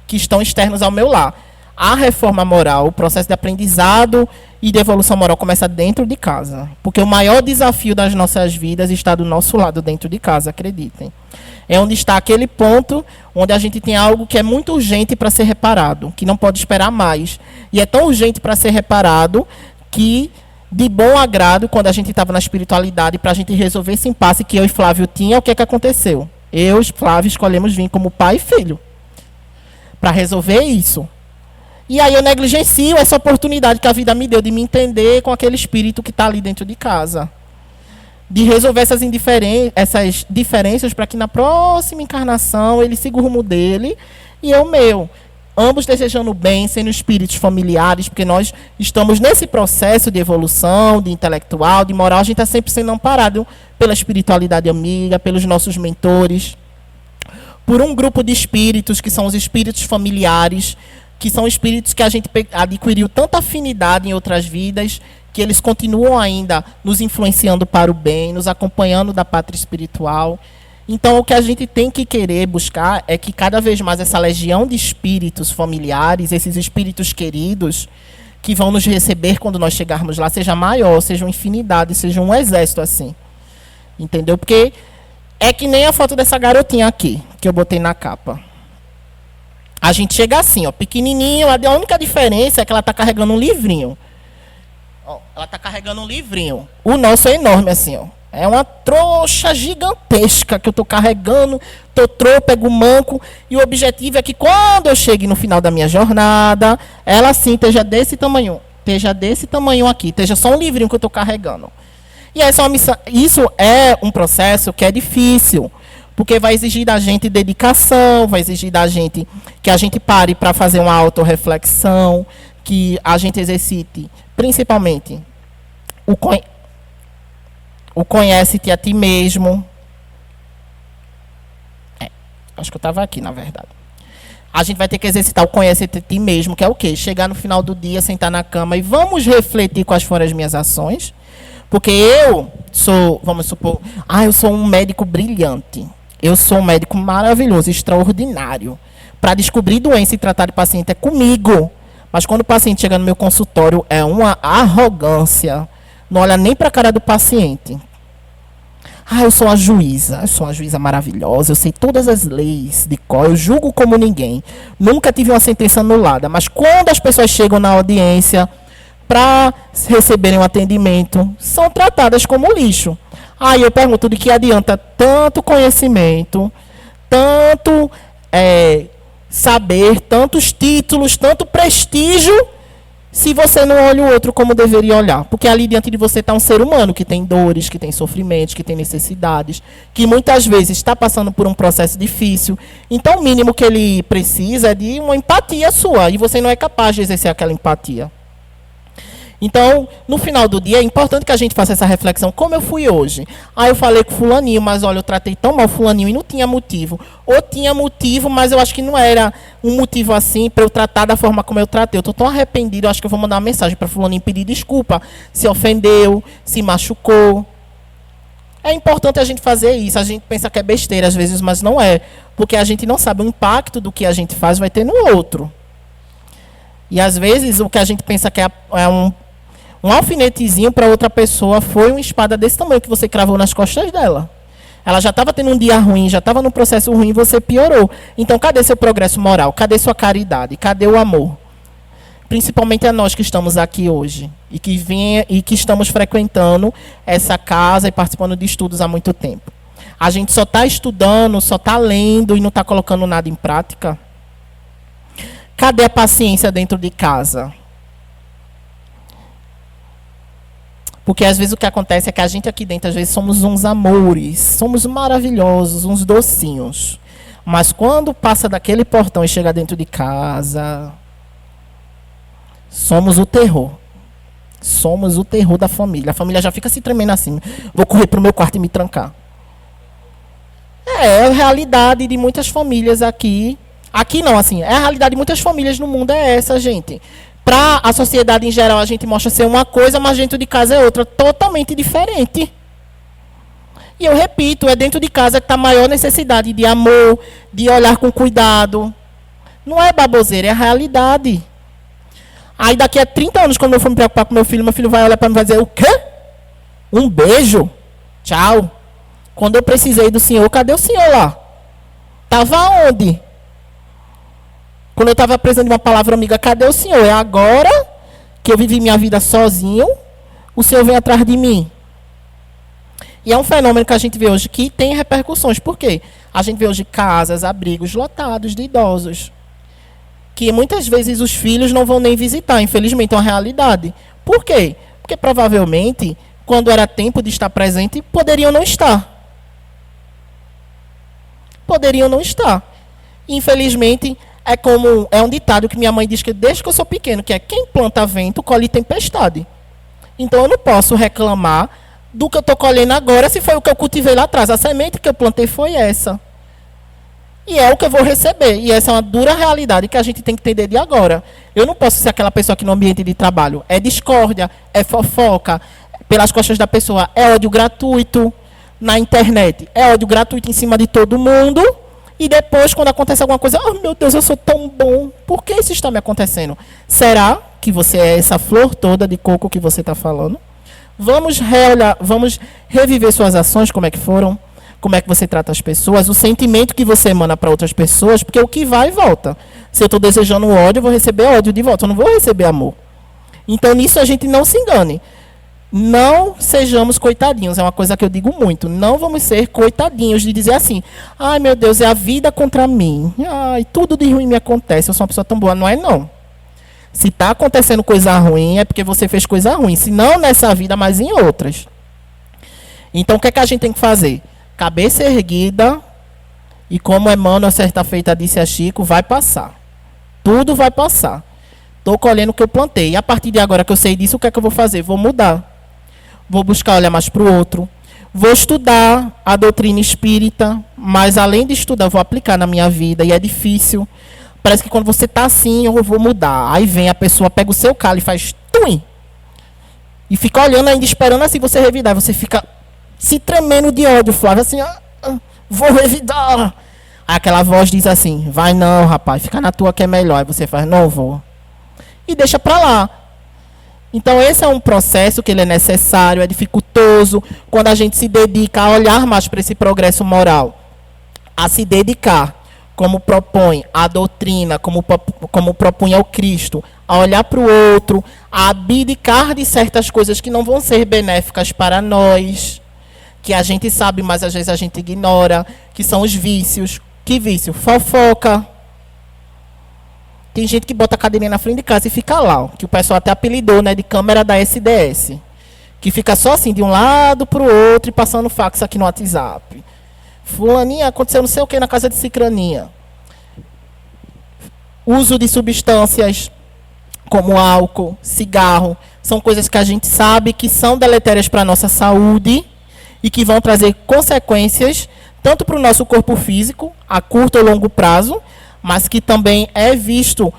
que estão externos ao meu lar. A reforma moral, o processo de aprendizado e de evolução moral começa dentro de casa. Porque o maior desafio das nossas vidas está do nosso lado, dentro de casa, acreditem. É onde está aquele ponto onde a gente tem algo que é muito urgente para ser reparado, que não pode esperar mais. E é tão urgente para ser reparado que, de bom agrado, quando a gente estava na espiritualidade, para a gente resolver esse impasse que eu e Flávio tinha, o que é que aconteceu? Eu e Flávio escolhemos vir como pai e filho para resolver isso. E aí eu negligencio essa oportunidade que a vida me deu de me entender com aquele espírito que está ali dentro de casa. de resolver essas diferenças para que na próxima encarnação ele siga o rumo dele e eu o meu. Ambos desejando bem, sendo espíritos familiares, porque nós estamos nesse processo de evolução, de intelectual, de moral, a gente está sempre sendo amparado pela espiritualidade amiga, pelos nossos mentores, por um grupo de espíritos, que são os espíritos familiares, que são espíritos que a gente adquiriu tanta afinidade em outras vidas, que eles continuam ainda nos influenciando para o bem, nos acompanhando da pátria espiritual. Então, o que a gente tem que querer buscar é que cada vez mais essa legião de espíritos familiares, esses espíritos queridos, que vão nos receber quando nós chegarmos lá, seja maior, seja uma infinidade, seja um exército assim. Entendeu? Porque é que nem a foto dessa garotinha aqui, que eu botei na capa. A gente chega assim, ó, pequenininho, a única diferença é que ela está carregando um livrinho. Ó, ela está carregando um livrinho. O nosso é enorme assim, ó. É uma trouxa gigantesca que eu estou carregando, pego o manco, e o objetivo é que quando eu chegue no final da minha jornada, ela sim esteja desse tamanho aqui, esteja só um livrinho que eu estou carregando. E essa é uma missão, isso é um processo que é difícil, porque vai exigir da gente dedicação, vai exigir da gente que a gente pare para fazer uma autorreflexão, que a gente exercite, principalmente, o conhece-te a ti mesmo. Acho que eu estava aqui, na verdade. A gente vai ter que exercitar o conhece-te a ti mesmo, que é o quê? Chegar no final do dia, sentar na cama e vamos refletir quais foram as minhas ações. Porque eu sou, vamos supor, eu sou um médico brilhante. Eu sou um médico maravilhoso, extraordinário. Para descobrir doença e tratar de paciente é comigo. Mas quando o paciente chega no meu consultório, é uma arrogância. Não olha nem para a cara do paciente. Eu sou uma juíza maravilhosa, eu sei todas as leis de cor, eu julgo como ninguém. Nunca tive uma sentença anulada, mas quando as pessoas chegam na audiência para receberem um atendimento, são tratadas como lixo. Aí eu pergunto, de que adianta tanto conhecimento, tanto saber, tantos títulos, tanto prestígio, se você não olha o outro como deveria olhar? Porque ali diante de você está um ser humano que tem dores, que tem sofrimentos, que tem necessidades, que muitas vezes está passando por um processo difícil. Então, o mínimo que ele precisa é de uma empatia sua, e você não é capaz de exercer aquela empatia. Então, no final do dia, é importante que a gente faça essa reflexão. Como eu fui hoje? Eu falei com fulaninho, mas olha, eu tratei tão mal fulaninho e não tinha motivo. Ou tinha motivo, mas eu acho que não era um motivo assim para eu tratar da forma como eu tratei. Eu estou tão arrependido, eu acho que eu vou mandar uma mensagem para fulaninho pedir desculpa. Se ofendeu, se machucou. É importante a gente fazer isso. A gente pensa que é besteira às vezes, mas não é. Porque a gente não sabe o impacto do que a gente faz vai ter no outro. E às vezes o que a gente pensa que é um alfinetezinho para outra pessoa foi uma espada desse tamanho que você cravou nas costas dela. Ela já estava tendo um dia ruim, já estava num processo ruim e você piorou. Então, cadê seu progresso moral? Cadê sua caridade? Cadê o amor? Principalmente a nós que estamos aqui hoje e que estamos frequentando essa casa e participando de estudos há muito tempo. A gente só está estudando, só está lendo e não está colocando nada em prática. Cadê a paciência dentro de casa? Porque às vezes o que acontece é que a gente aqui dentro, às vezes, somos uns amores, somos maravilhosos, uns docinhos. Mas quando passa daquele portão e chega dentro de casa, somos o terror. Somos o terror da família. A família já fica se tremendo assim. Vou correr para o meu quarto e me trancar. É a realidade de muitas famílias aqui. Aqui não, assim, é a realidade de muitas famílias no mundo, é essa, gente. Para a sociedade em geral, a gente mostra ser uma coisa, mas dentro de casa é outra, totalmente diferente. E eu repito, é dentro de casa que está a maior necessidade de amor, de olhar com cuidado. Não é baboseira, é a realidade. Aí daqui a 30 anos, quando eu for me preocupar com meu filho vai olhar para mim e vai dizer, o quê? Um beijo? Tchau. Quando eu precisei do senhor, cadê o senhor lá? Estava onde? Quando eu estava precisando de uma palavra amiga, cadê o senhor? É agora que eu vivi minha vida sozinho, o senhor vem atrás de mim. E é um fenômeno que a gente vê hoje que tem repercussões. Por quê? A gente vê hoje casas, abrigos lotados de idosos. Que muitas vezes os filhos não vão nem visitar, infelizmente é uma realidade. Por quê? Porque provavelmente, quando era tempo de estar presente, poderiam não estar. Poderiam não estar. Infelizmente, é um ditado que minha mãe diz que desde que eu sou pequeno, que é quem planta vento, colhe tempestade. Então eu não posso reclamar do que eu estou colhendo agora, se foi o que eu cultivei lá atrás. A semente que eu plantei foi essa. E é o que eu vou receber. E essa é uma dura realidade que a gente tem que entender de agora. Eu não posso ser aquela pessoa que no ambiente de trabalho é discórdia, é fofoca, pelas costas da pessoa, é ódio gratuito na internet, é ódio gratuito em cima de todo mundo. E depois, quando acontece alguma coisa, oh meu Deus, eu sou tão bom. Por que isso está me acontecendo? Será que você é essa flor toda de coco que você está falando? Vamos reviver suas ações, como é que foram, como é que você trata as pessoas, o sentimento que você emana para outras pessoas, porque o que vai e volta. Se eu estou desejando ódio, eu vou receber ódio de volta, eu não vou receber amor. Então, nisso a gente não se engane. Não sejamos coitadinhos, é uma coisa que eu digo muito. Não vamos ser coitadinhos de dizer assim, ai meu Deus, é a vida contra mim. Ai, tudo de ruim me acontece, eu sou uma pessoa tão boa. Não é não. Se está acontecendo coisa ruim, é porque você fez coisa ruim. Se não nessa vida, mas em outras. Então, o que é que a gente tem que fazer? Cabeça erguida, e como Emmanuel, certa feita, disse a Chico, vai passar. Tudo vai passar. Estou colhendo o que eu plantei. E a partir de agora que eu sei disso, o que é que eu vou fazer? Vou mudar. Vou buscar olhar mais para o outro. Vou estudar a doutrina espírita, mas além de estudar, vou aplicar na minha vida. E é difícil. Parece que quando você está assim, eu vou mudar. Aí vem a pessoa, pega o seu calo e faz tuim. E fica olhando ainda, esperando assim você revidar. Você fica se tremendo de ódio, Flávio. Assim, vou revidar. Aí aquela voz diz assim, vai não, rapaz, fica na tua que é melhor. Aí você faz, não vou. E deixa para lá. Então esse é um processo que ele é necessário, é dificultoso, quando a gente se dedica a olhar mais para esse progresso moral, a se dedicar, como propõe a doutrina, como propunha o Cristo, a olhar para o outro, a abdicar de certas coisas que não vão ser benéficas para nós, que a gente sabe, mas às vezes a gente ignora, que são os vícios. Que vício? Fofoca. Tem gente que bota a cadeirinha na frente de casa e fica lá, ó, que o pessoal até apelidou, né, de câmera da SDS. Que fica só assim, de um lado para o outro e passando fax aqui no WhatsApp. Fulaninha, aconteceu não sei o que na casa de Cicraninha. Uso de substâncias como álcool, cigarro, são coisas que a gente sabe que são deletérias para a nossa saúde e que vão trazer consequências tanto para o nosso corpo físico, a curto ou longo prazo, mas que também é visto,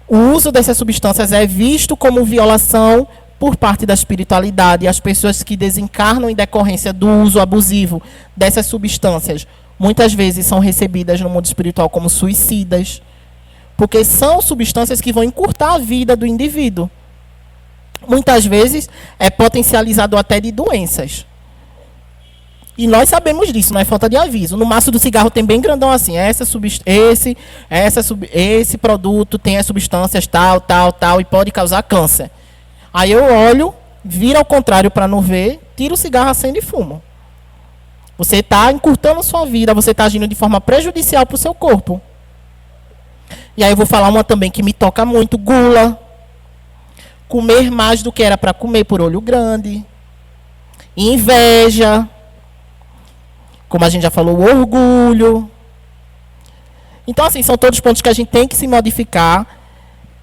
o uso dessas substâncias é visto como violação por parte da espiritualidade. E as pessoas que desencarnam em decorrência do uso abusivo dessas substâncias, muitas vezes são recebidas no mundo espiritual como suicidas, porque são substâncias que vão encurtar a vida do indivíduo. Muitas vezes é potencializador até de doenças. E nós sabemos disso, não é falta de aviso. No maço do cigarro tem bem grandão assim, esse produto tem as substâncias tal, e pode causar câncer. Aí eu olho, viro ao contrário para não ver, tiro o cigarro, acendo e fumo. Você está encurtando a sua vida, você está agindo de forma prejudicial para o seu corpo. E aí eu vou falar uma também que me toca muito, gula. Comer mais do que era para comer por olho grande. Inveja. Como a gente já falou, o orgulho. Então, assim, são todos pontos que a gente tem que se modificar.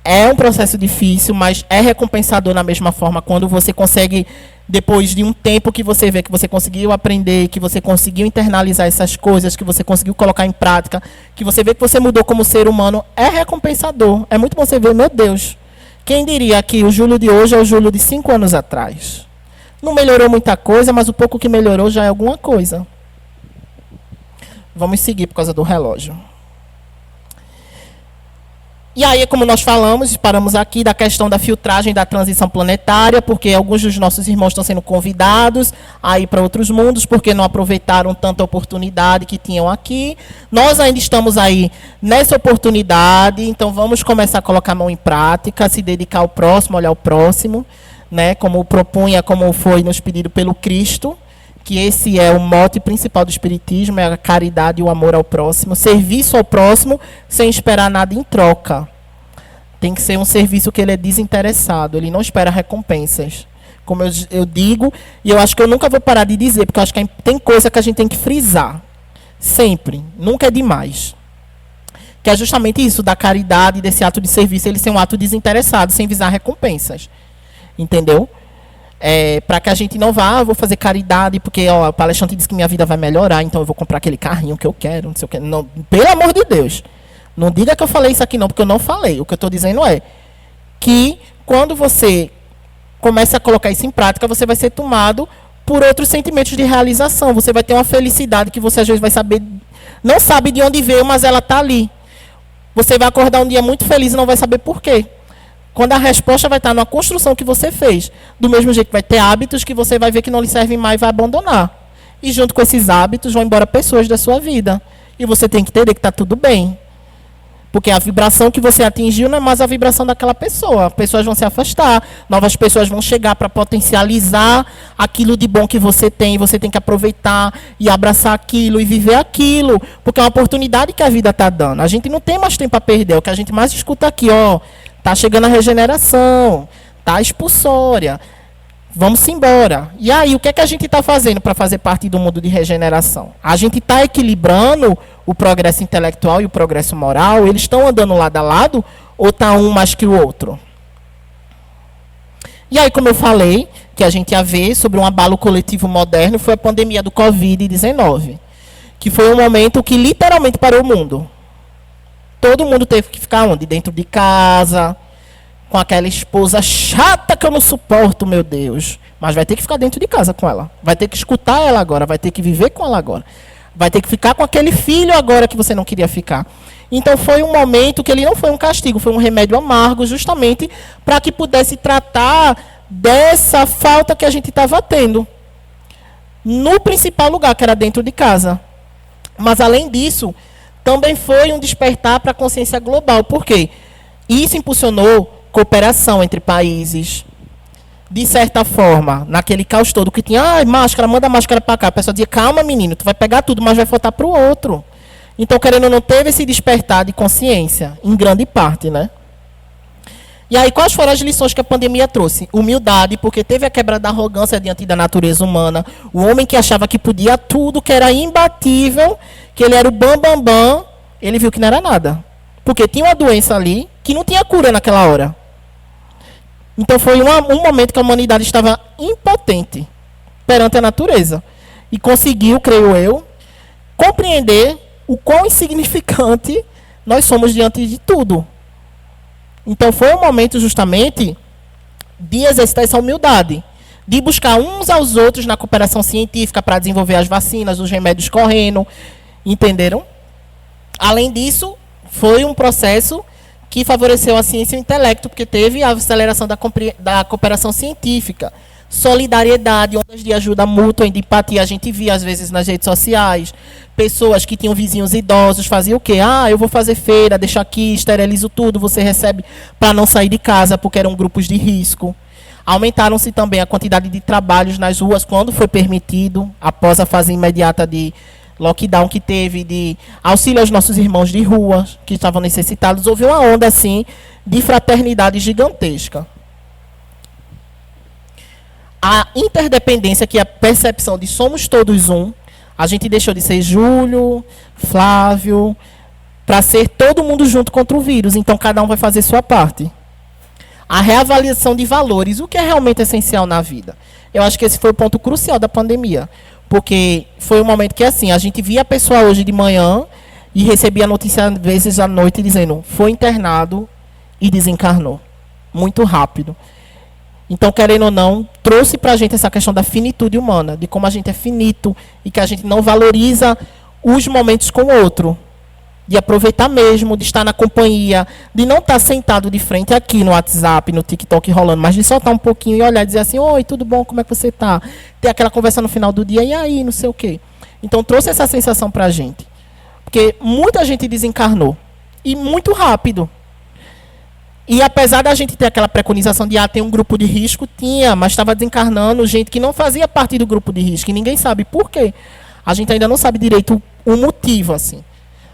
É um processo difícil, mas é recompensador na mesma forma quando você consegue, depois de um tempo que você vê que você conseguiu aprender, que você conseguiu internalizar essas coisas, que você conseguiu colocar em prática, que você vê que você mudou como ser humano, é recompensador. É muito bom você ver, meu Deus, quem diria que o Júlio de hoje é o Júlio de 5 anos atrás? Não melhorou muita coisa, mas o pouco que melhorou já é alguma coisa. Vamos seguir por causa do relógio. E aí, como nós falamos, paramos aqui da questão da filtragem da transição planetária, porque alguns dos nossos irmãos estão sendo convidados a ir para outros mundos, porque não aproveitaram tanta oportunidade que tinham aqui. Nós ainda estamos aí nessa oportunidade, então vamos começar a colocar a mão em prática, se dedicar ao próximo, olhar o próximo, né, como propunha, como foi nos pedido pelo Cristo, que esse é o mote principal do Espiritismo, é a caridade e o amor ao próximo, serviço ao próximo sem esperar nada em troca. Tem que ser um serviço que ele é desinteressado, ele não espera recompensas. Como eu digo, e eu acho que eu nunca vou parar de dizer, porque eu acho que tem coisa que a gente tem que frisar. Sempre. Nunca é demais. Que é justamente isso, da caridade, desse ato de serviço, ele ser um ato desinteressado, sem visar recompensas. Entendeu? Para que a gente não vá, vou fazer caridade, porque o palestrante disse que minha vida vai melhorar, então eu vou comprar aquele carrinho que eu quero, não sei o que. Não, pelo amor de Deus. Não diga que eu falei isso aqui não, porque eu não falei. O que eu estou dizendo é que quando você começa a colocar isso em prática, você vai ser tomado por outros sentimentos de realização. Você vai ter uma felicidade que você às vezes vai saber, não sabe de onde veio, mas ela está ali. Você vai acordar um dia muito feliz e não vai saber por quê. Quando a resposta vai estar na construção que você fez. Do mesmo jeito que vai ter hábitos que você vai ver que não lhe servem mais e vai abandonar. E junto com esses hábitos vão embora pessoas da sua vida. E você tem que entender que está tudo bem. Porque a vibração que você atingiu não é mais a vibração daquela pessoa. Pessoas vão se afastar, novas pessoas vão chegar para potencializar aquilo de bom que você tem. Você tem que aproveitar e abraçar aquilo e viver aquilo. Porque é uma oportunidade que a vida está dando. A gente não tem mais tempo a perder. O que a gente mais escuta aqui, tá chegando a regeneração, tá a expulsória. Vamos embora. E aí, o que é que a gente está fazendo para fazer parte do mundo de regeneração? A gente está equilibrando o progresso intelectual e o progresso moral? Eles estão andando lado a lado? Ou está um mais que o outro? E aí, como eu falei, que a gente ia ver sobre um abalo coletivo moderno, foi a pandemia do Covid-19. Que foi um momento que literalmente parou o mundo. Todo mundo teve que ficar onde? Dentro de casa, com aquela esposa chata que eu não suporto, meu Deus. Mas vai ter que ficar dentro de casa com ela. Vai ter que escutar ela agora, vai ter que viver com ela agora. Vai ter que ficar com aquele filho agora que você não queria ficar. Então foi um momento que ele não foi um castigo, foi um remédio amargo, justamente para que pudesse tratar dessa falta que a gente estava tendo. No principal lugar, que era dentro de casa. Mas além disso, também foi um despertar para a consciência global. Por quê? Isso impulsionou cooperação entre países. De certa forma, naquele caos todo que tinha, máscara, manda a máscara para cá. A pessoa dizia, calma, menino, tu vai pegar tudo, mas vai faltar para o outro. Então, querendo ou não, teve esse despertar de consciência, em grande parte, né? E aí, quais foram as lições que a pandemia trouxe? Humildade, porque teve a quebra da arrogância diante da natureza humana. O homem que achava que podia tudo, que era imbatível, que ele era o bam, ele viu que não era nada. Porque tinha uma doença ali que não tinha cura naquela hora. Então foi um momento que a humanidade estava impotente perante a natureza. E conseguiu, creio eu, compreender o quão insignificante nós somos diante de tudo. Então foi um momento justamente de exercitar essa humildade. De buscar uns aos outros na cooperação científica para desenvolver as vacinas, os remédios correndo. Entenderam? Além disso, foi um processo que favoreceu a ciência e o intelecto, porque teve a aceleração da cooperação científica, solidariedade, ondas de ajuda mútua e de empatia. A gente via, às vezes, nas redes sociais, pessoas que tinham vizinhos idosos, faziam o quê? Eu vou fazer feira, deixo aqui, esterilizo tudo, você recebe para não sair de casa, porque eram grupos de risco. Aumentaram-se também a quantidade de trabalhos nas ruas, quando foi permitido, após a fase imediata de lockdown que teve, de auxílio aos nossos irmãos de rua, que estavam necessitados. Houve uma onda, assim, de fraternidade gigantesca. A interdependência, que é a percepção de somos todos um, a gente deixou de ser Júlio, Flávio, para ser todo mundo junto contra o vírus. Então, cada um vai fazer sua parte. A reavaliação de valores, o que é realmente essencial na vida. Eu acho que esse foi o ponto crucial da pandemia. Porque foi um momento que, assim, a gente via a pessoa hoje de manhã e recebia a notícia, às vezes, à noite, dizendo, foi internado e desencarnou. Muito rápido. Então, querendo ou não, trouxe para a gente essa questão da finitude humana, de como a gente é finito e que a gente não valoriza os momentos com o outro. De aproveitar mesmo, de estar na companhia, de não estar sentado de frente aqui no WhatsApp, no TikTok rolando, mas de soltar um pouquinho e olhar e dizer assim, oi, tudo bom, como é que você está? Ter aquela conversa no final do dia, e aí, não sei o quê. Então, trouxe essa sensação para a gente. Porque muita gente desencarnou. E muito rápido. E apesar da gente ter aquela preconização de, tem um grupo de risco, tinha, mas estava desencarnando gente que não fazia parte do grupo de risco. E ninguém sabe por quê. A gente ainda não sabe direito o motivo, assim.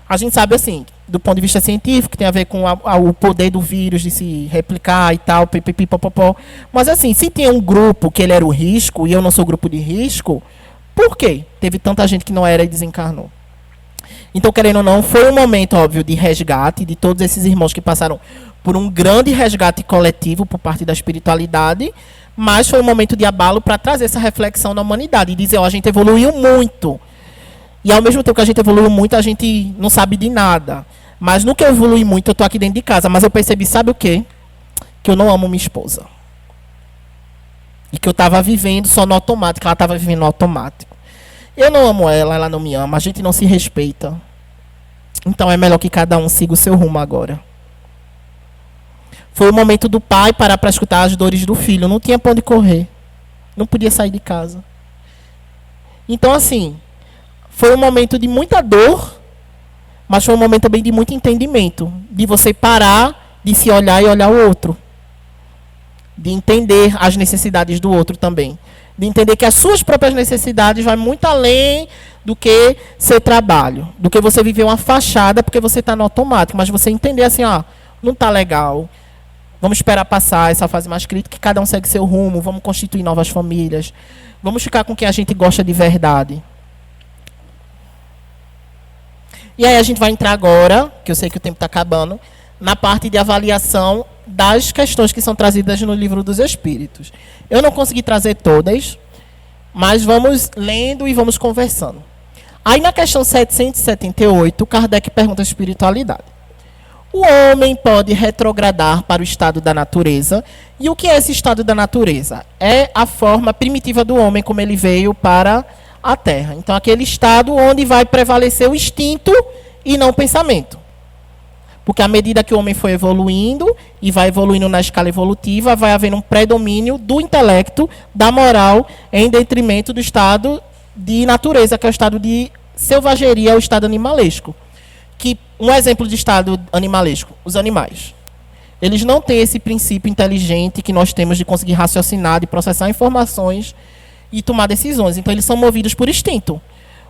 A gente sabe, assim, do ponto de vista científico, que tem a ver com o poder do vírus de se replicar e tal, pipipipopopó. Mas, assim, se tinha um grupo que ele era o risco, e eu não sou grupo de risco, por quê? Teve tanta gente que não era e desencarnou. Então, querendo ou não, foi um momento, óbvio, de resgate de todos esses irmãos que passaram por um grande resgate coletivo por parte da espiritualidade, mas foi um momento de abalo para trazer essa reflexão na humanidade e dizer, ó, a gente evoluiu muito. E ao mesmo tempo que a gente evoluiu muito, a gente não sabe de nada. Mas no que eu evolui muito, eu estou aqui dentro de casa, mas eu percebi, sabe o quê? Que eu não amo minha esposa. E que eu estava vivendo só no automático, ela estava vivendo no automático. Eu não amo ela, ela não me ama, a gente não se respeita. Então é melhor que cada um siga o seu rumo agora. Foi o momento do pai parar para escutar as dores do filho. Não tinha pra onde correr. Não podia sair de casa. Então, assim, foi um momento de muita dor, mas foi um momento também de muito entendimento. De você parar, de se olhar e olhar o outro. De entender as necessidades do outro também. De entender que as suas próprias necessidades vão muito além do que seu trabalho. Do que você viver uma fachada porque você está no automático. Mas você entender assim, ó, não está legal. Vamos esperar passar essa fase mais crítica, que cada um segue seu rumo, vamos constituir novas famílias. Vamos ficar com quem a gente gosta de verdade. E aí a gente vai entrar agora, que eu sei que o tempo está acabando, na parte de avaliação das questões que são trazidas no Livro dos Espíritos. Eu não consegui trazer todas, mas vamos lendo e vamos conversando. Aí na questão 778, Kardec pergunta a espiritualidade. O homem pode retrogradar para o estado da natureza. E o que é esse estado da natureza? É a forma primitiva do homem, como ele veio para a Terra. Então, aquele estado onde vai prevalecer o instinto e não o pensamento. Porque à medida que o homem foi evoluindo, e vai evoluindo na escala evolutiva, vai havendo um predomínio do intelecto, da moral, em detrimento do estado de natureza, que é o estado de selvageria, o estado animalesco. Que um exemplo de estado animalesco, os animais. Eles não têm esse princípio inteligente que nós temos de conseguir raciocinar, de processar informações e tomar decisões. Então, eles são movidos por instinto.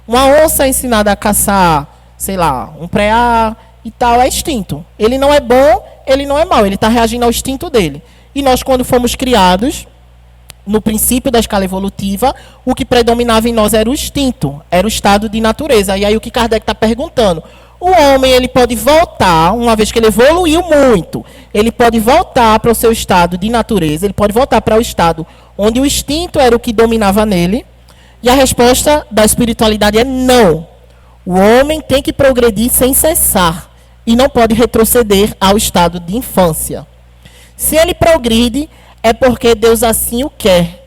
Uma onça é ensinada a caçar, sei lá, um preá e tal, é instinto. Ele não é bom, ele não é mau, ele está reagindo ao instinto dele. E nós, quando fomos criados, no princípio da escala evolutiva, o que predominava em nós era o instinto, era o estado de natureza. E aí o que Kardec está perguntando? O homem, ele pode voltar, uma vez que ele evoluiu muito, ele pode voltar para o seu estado de natureza, ele pode voltar para o estado onde o instinto era o que dominava nele. E a resposta da espiritualidade é não. O homem tem que progredir sem cessar e não pode retroceder ao estado de infância. Se ele progride, é porque Deus assim o quer.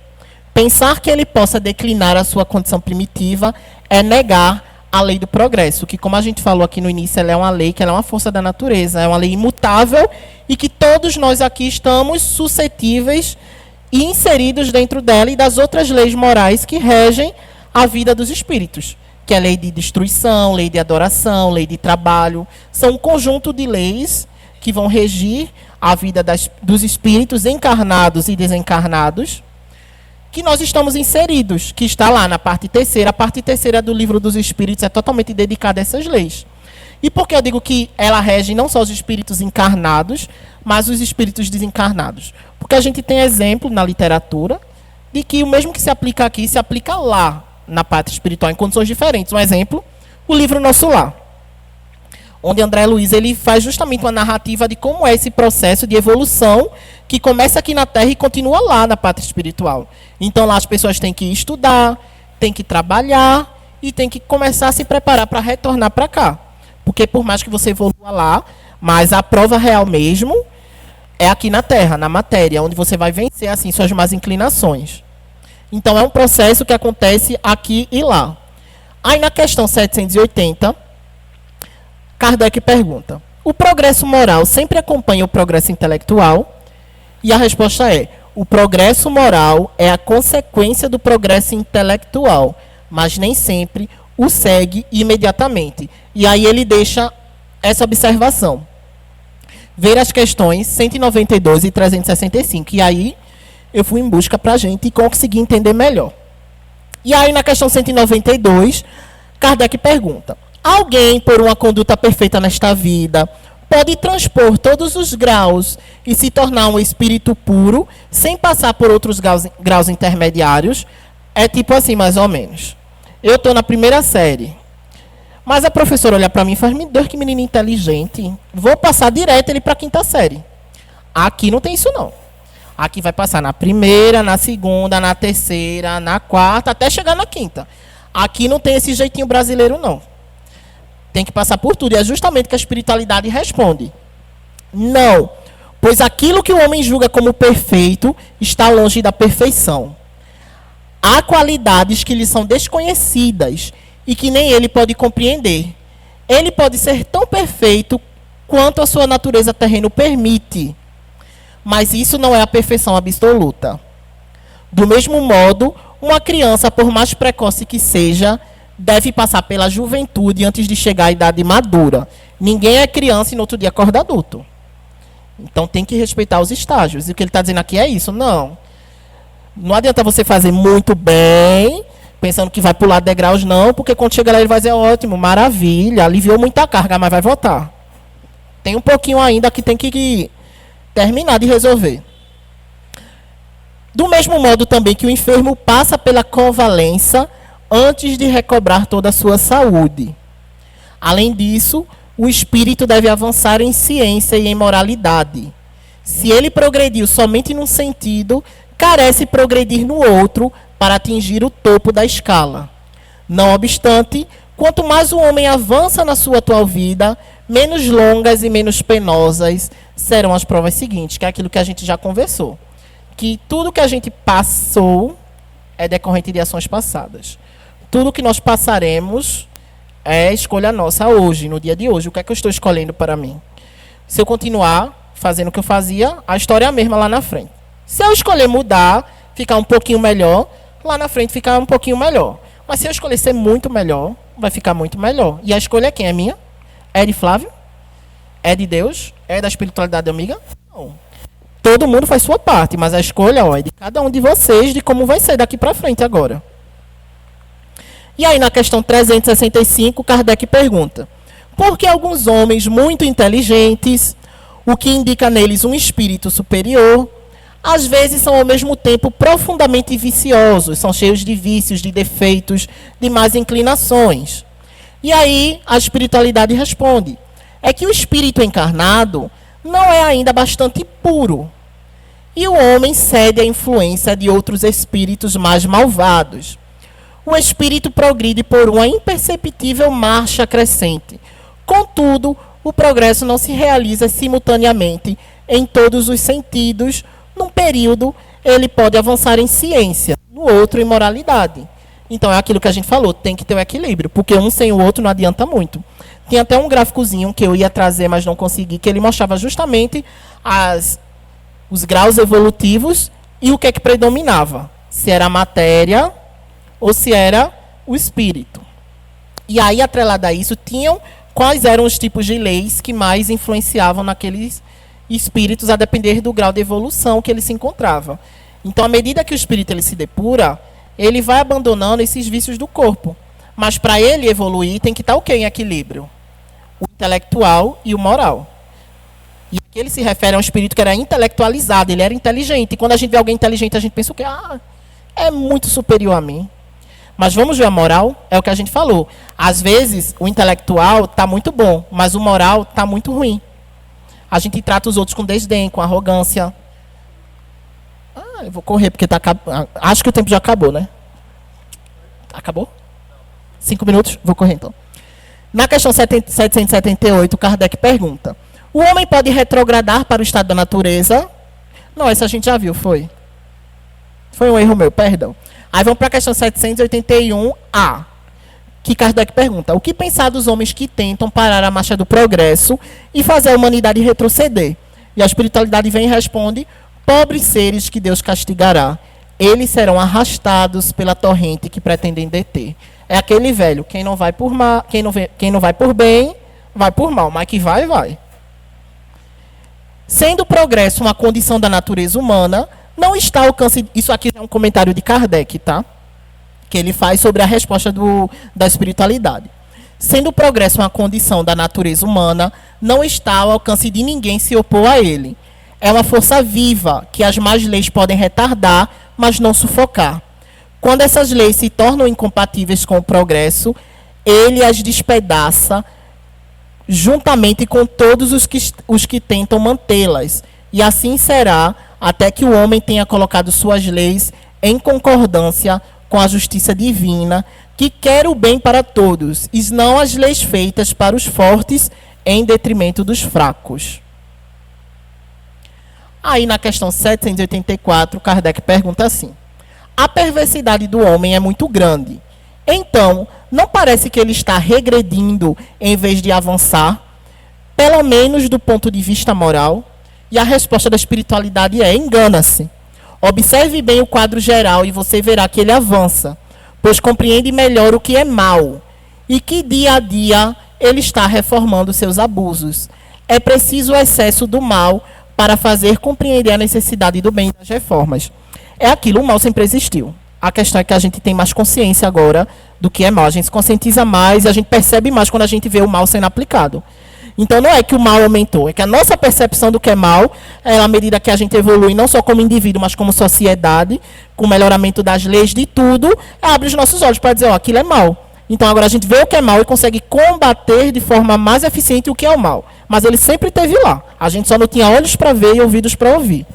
Pensar que ele possa declinar a sua condição primitiva é negar a lei do progresso, que, como a gente falou aqui no início, ela é uma lei, que ela é uma força da natureza, é uma lei imutável e que todos nós aqui estamos suscetíveis e inseridos dentro dela e das outras leis morais que regem a vida dos espíritos, que é a lei de destruição, lei de adoração, lei de trabalho. São um conjunto de leis que vão regir a vida dos espíritos encarnados e desencarnados, que nós estamos inseridos, que está lá na parte terceira. A parte terceira do Livro dos Espíritos é totalmente dedicada a essas leis. E por que eu digo que ela rege não só os espíritos encarnados, mas os espíritos desencarnados? Porque a gente tem exemplo na literatura de que o mesmo que se aplica aqui, se aplica lá, na parte espiritual, em condições diferentes. Um exemplo, o livro Nosso Lar, onde André Luiz ele faz justamente uma narrativa de como é esse processo de evolução que começa aqui na Terra e continua lá na parte espiritual. Então lá as pessoas têm que estudar, têm que trabalhar e têm que começar a se preparar para retornar para cá. Porque por mais que você evolua lá, mas a prova real mesmo é aqui na Terra, na matéria, onde você vai vencer assim suas más inclinações. Então é um processo que acontece aqui e lá. Aí na questão 780, Kardec pergunta: o progresso moral sempre acompanha o progresso intelectual? E a resposta é: o progresso moral é a consequência do progresso intelectual, mas nem sempre o segue imediatamente. E aí ele deixa essa observação. Ver as questões 192 e 365. E aí eu fui em busca para a gente conseguir entender melhor. E aí na questão 192, Kardec pergunta: Alguém, por uma conduta perfeita nesta vida, pode transpor todos os graus e se tornar um espírito puro, sem passar por outros graus intermediários. É tipo assim, mais ou menos. Eu estou na primeira série. Mas a professora olha para mim e faz, meu Deus, que menino inteligente. Vou passar direto ele para a quinta série. Aqui não tem isso, não. Aqui vai passar na primeira, na segunda, na terceira, na quarta, até chegar na quinta. Aqui não tem esse jeitinho brasileiro, não. Tem que passar por tudo. E é justamente que a espiritualidade responde. Não. Pois aquilo que o homem julga como perfeito está longe da perfeição. Há qualidades que lhe são desconhecidas e que nem ele pode compreender. Ele pode ser tão perfeito quanto a sua natureza terrena permite. Mas isso não é a perfeição absoluta. Do mesmo modo, uma criança, por mais precoce que seja, deve passar pela juventude antes de chegar à idade madura. Ninguém é criança e no outro dia acorda adulto. Então tem que respeitar os estágios. E o que ele está dizendo aqui é isso. Não adianta você fazer muito bem, pensando que vai pular degraus, não, porque quando chega lá ele vai dizer, ótimo, maravilha, aliviou muita carga, mas vai voltar. Tem um pouquinho ainda que tem que terminar de resolver. Do mesmo modo também que o enfermo passa pela convalescença antes de recobrar toda a sua saúde. Além disso, o espírito deve avançar em ciência e em moralidade. Se ele progrediu somente num sentido, carece progredir no outro para atingir o topo da escala. Não obstante, quanto mais o homem avança na sua atual vida, menos longas e menos penosas serão as provas seguintes, que é aquilo que a gente já conversou. Que tudo que a gente passou é decorrente de ações passadas. Tudo que nós passaremos é escolha nossa hoje, no dia de hoje. O que é que eu estou escolhendo para mim? Se eu continuar fazendo o que eu fazia, a história é a mesma lá na frente. Se eu escolher mudar, ficar um pouquinho melhor, lá na frente ficar um pouquinho melhor. Mas se eu escolher ser muito melhor, vai ficar muito melhor. E a escolha é quem? É minha? É de Flávio? É de Deus? É da espiritualidade amiga? Não. Todo mundo faz sua parte, mas a escolha é de cada um de vocês, de como vai ser daqui para frente agora. E aí, na questão 365, Kardec pergunta: por que alguns homens muito inteligentes, o que indica neles um espírito superior, às vezes são ao mesmo tempo profundamente viciosos, são cheios de vícios, de defeitos, de más inclinações? E aí, a espiritualidade responde: é que o espírito encarnado não é ainda bastante puro. E o homem cede à influência de outros espíritos mais malvados. O espírito progride por uma imperceptível marcha crescente. Contudo, o progresso não se realiza simultaneamente em todos os sentidos. Num período, ele pode avançar em ciência, no outro em moralidade. Então, é aquilo que a gente falou, tem que ter o equilíbrio, porque um sem o outro não adianta muito. Tem até um gráficozinho que eu ia trazer, mas não consegui, que ele mostrava justamente os graus evolutivos e o que é que predominava. Se era a matéria ou se era o espírito. E aí, atrelado a isso, tinham quais eram os tipos de leis que mais influenciavam naqueles espíritos, a depender do grau de evolução que ele se encontrava. Então, à medida que o espírito ele se depura, ele vai abandonando esses vícios do corpo. Mas para ele evoluir, tem que estar o quê em equilíbrio? O intelectual e o moral. E aqui ele se refere a um espírito que era intelectualizado, ele era inteligente. E quando a gente vê alguém inteligente, a gente pensa o quê? É muito superior a mim. Mas vamos ver a moral? É o que a gente falou. Às vezes, o intelectual está muito bom, mas o moral está muito ruim. A gente trata os outros com desdém, com arrogância. Eu vou correr, porque acho que o tempo já acabou, né? Acabou? 5 minutos? Vou correr, então. Na questão 778, Kardec pergunta: o homem pode retrogradar para o estado da natureza? Não, essa a gente já viu, foi. Foi um erro meu, perdão. Aí vamos para a questão 781A, que Kardec pergunta: o que pensar dos homens que tentam parar a marcha do progresso e fazer a humanidade retroceder? E a espiritualidade vem e responde: pobres seres que Deus castigará, eles serão arrastados pela torrente que pretendem deter. É aquele velho, quem não vai por mal, quem não vai por bem, vai por mal, mas que vai, vai. Sendo o progresso uma condição da natureza humana, não está ao alcance... Isso aqui é um comentário de Kardec, tá? Que ele faz sobre a resposta da espiritualidade. Sendo o progresso uma condição da natureza humana, não está ao alcance de ninguém se opor a ele. É uma força viva que as más leis podem retardar, mas não sufocar. Quando essas leis se tornam incompatíveis com o progresso, ele as despedaça juntamente com todos os que tentam mantê-las. E assim será até que o homem tenha colocado suas leis em concordância com a justiça divina, que quer o bem para todos, e não as leis feitas para os fortes em detrimento dos fracos. Aí na questão 784, Kardec pergunta assim: a perversidade do homem é muito grande. Então, não parece que ele está regredindo em vez de avançar, pelo menos do ponto de vista moral? E a resposta da espiritualidade é: engana-se. Observe bem o quadro geral e você verá que ele avança, pois compreende melhor o que é mal e que dia a dia ele está reformando seus abusos. É preciso o excesso do mal para fazer compreender a necessidade do bem das reformas. É aquilo, o mal sempre existiu. A questão é que a gente tem mais consciência agora do que é mal. A gente se conscientiza mais e a gente percebe mais quando a gente vê o mal sendo aplicado. Então não é que o mal aumentou, é que a nossa percepção do que é mal, à medida que a gente evolui, não só como indivíduo, mas como sociedade, com o melhoramento das leis, de tudo, abre os nossos olhos para dizer, ó, aquilo é mal. Então agora a gente vê o que é mal e consegue combater de forma mais eficiente o que é o mal. Mas ele sempre esteve lá. A gente só não tinha olhos para ver e ouvidos para ouvir.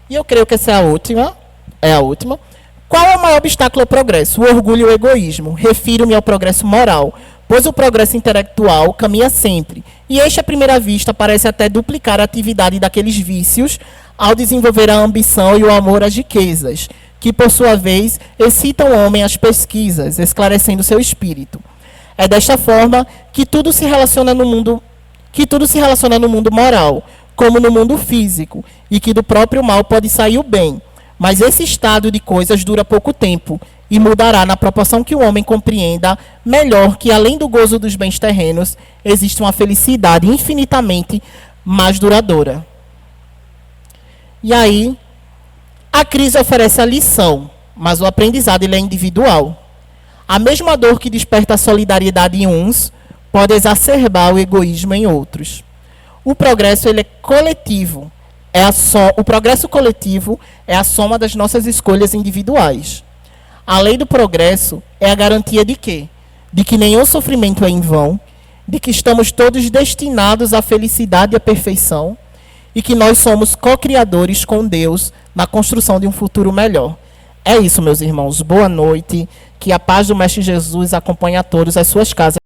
E eu creio que essa é a última. Qual é o maior obstáculo ao progresso? O orgulho e o egoísmo. Refiro-me ao progresso moral, pois o progresso intelectual caminha sempre. E este, à primeira vista, parece até duplicar a atividade daqueles vícios ao desenvolver a ambição e o amor às riquezas, que, por sua vez, excitam o homem às pesquisas, esclarecendo seu espírito. É desta forma que tudo se relaciona no mundo moral, como no mundo físico, e que do próprio mal pode sair o bem. Mas esse estado de coisas dura pouco tempo e mudará na proporção que o homem compreenda melhor que, além do gozo dos bens terrenos, existe uma felicidade infinitamente mais duradoura. E aí, a crise oferece a lição, mas o aprendizado ele é individual. A mesma dor que desperta a solidariedade em uns pode exacerbar o egoísmo em outros. O progresso ele é coletivo. O progresso coletivo é a soma das nossas escolhas individuais. A lei do progresso é a garantia de quê? De que nenhum sofrimento é em vão, de que estamos todos destinados à felicidade e à perfeição, e que nós somos co-criadores com Deus na construção de um futuro melhor. É isso, meus irmãos. Boa noite. Que a paz do Mestre Jesus acompanhe a todos às suas casas.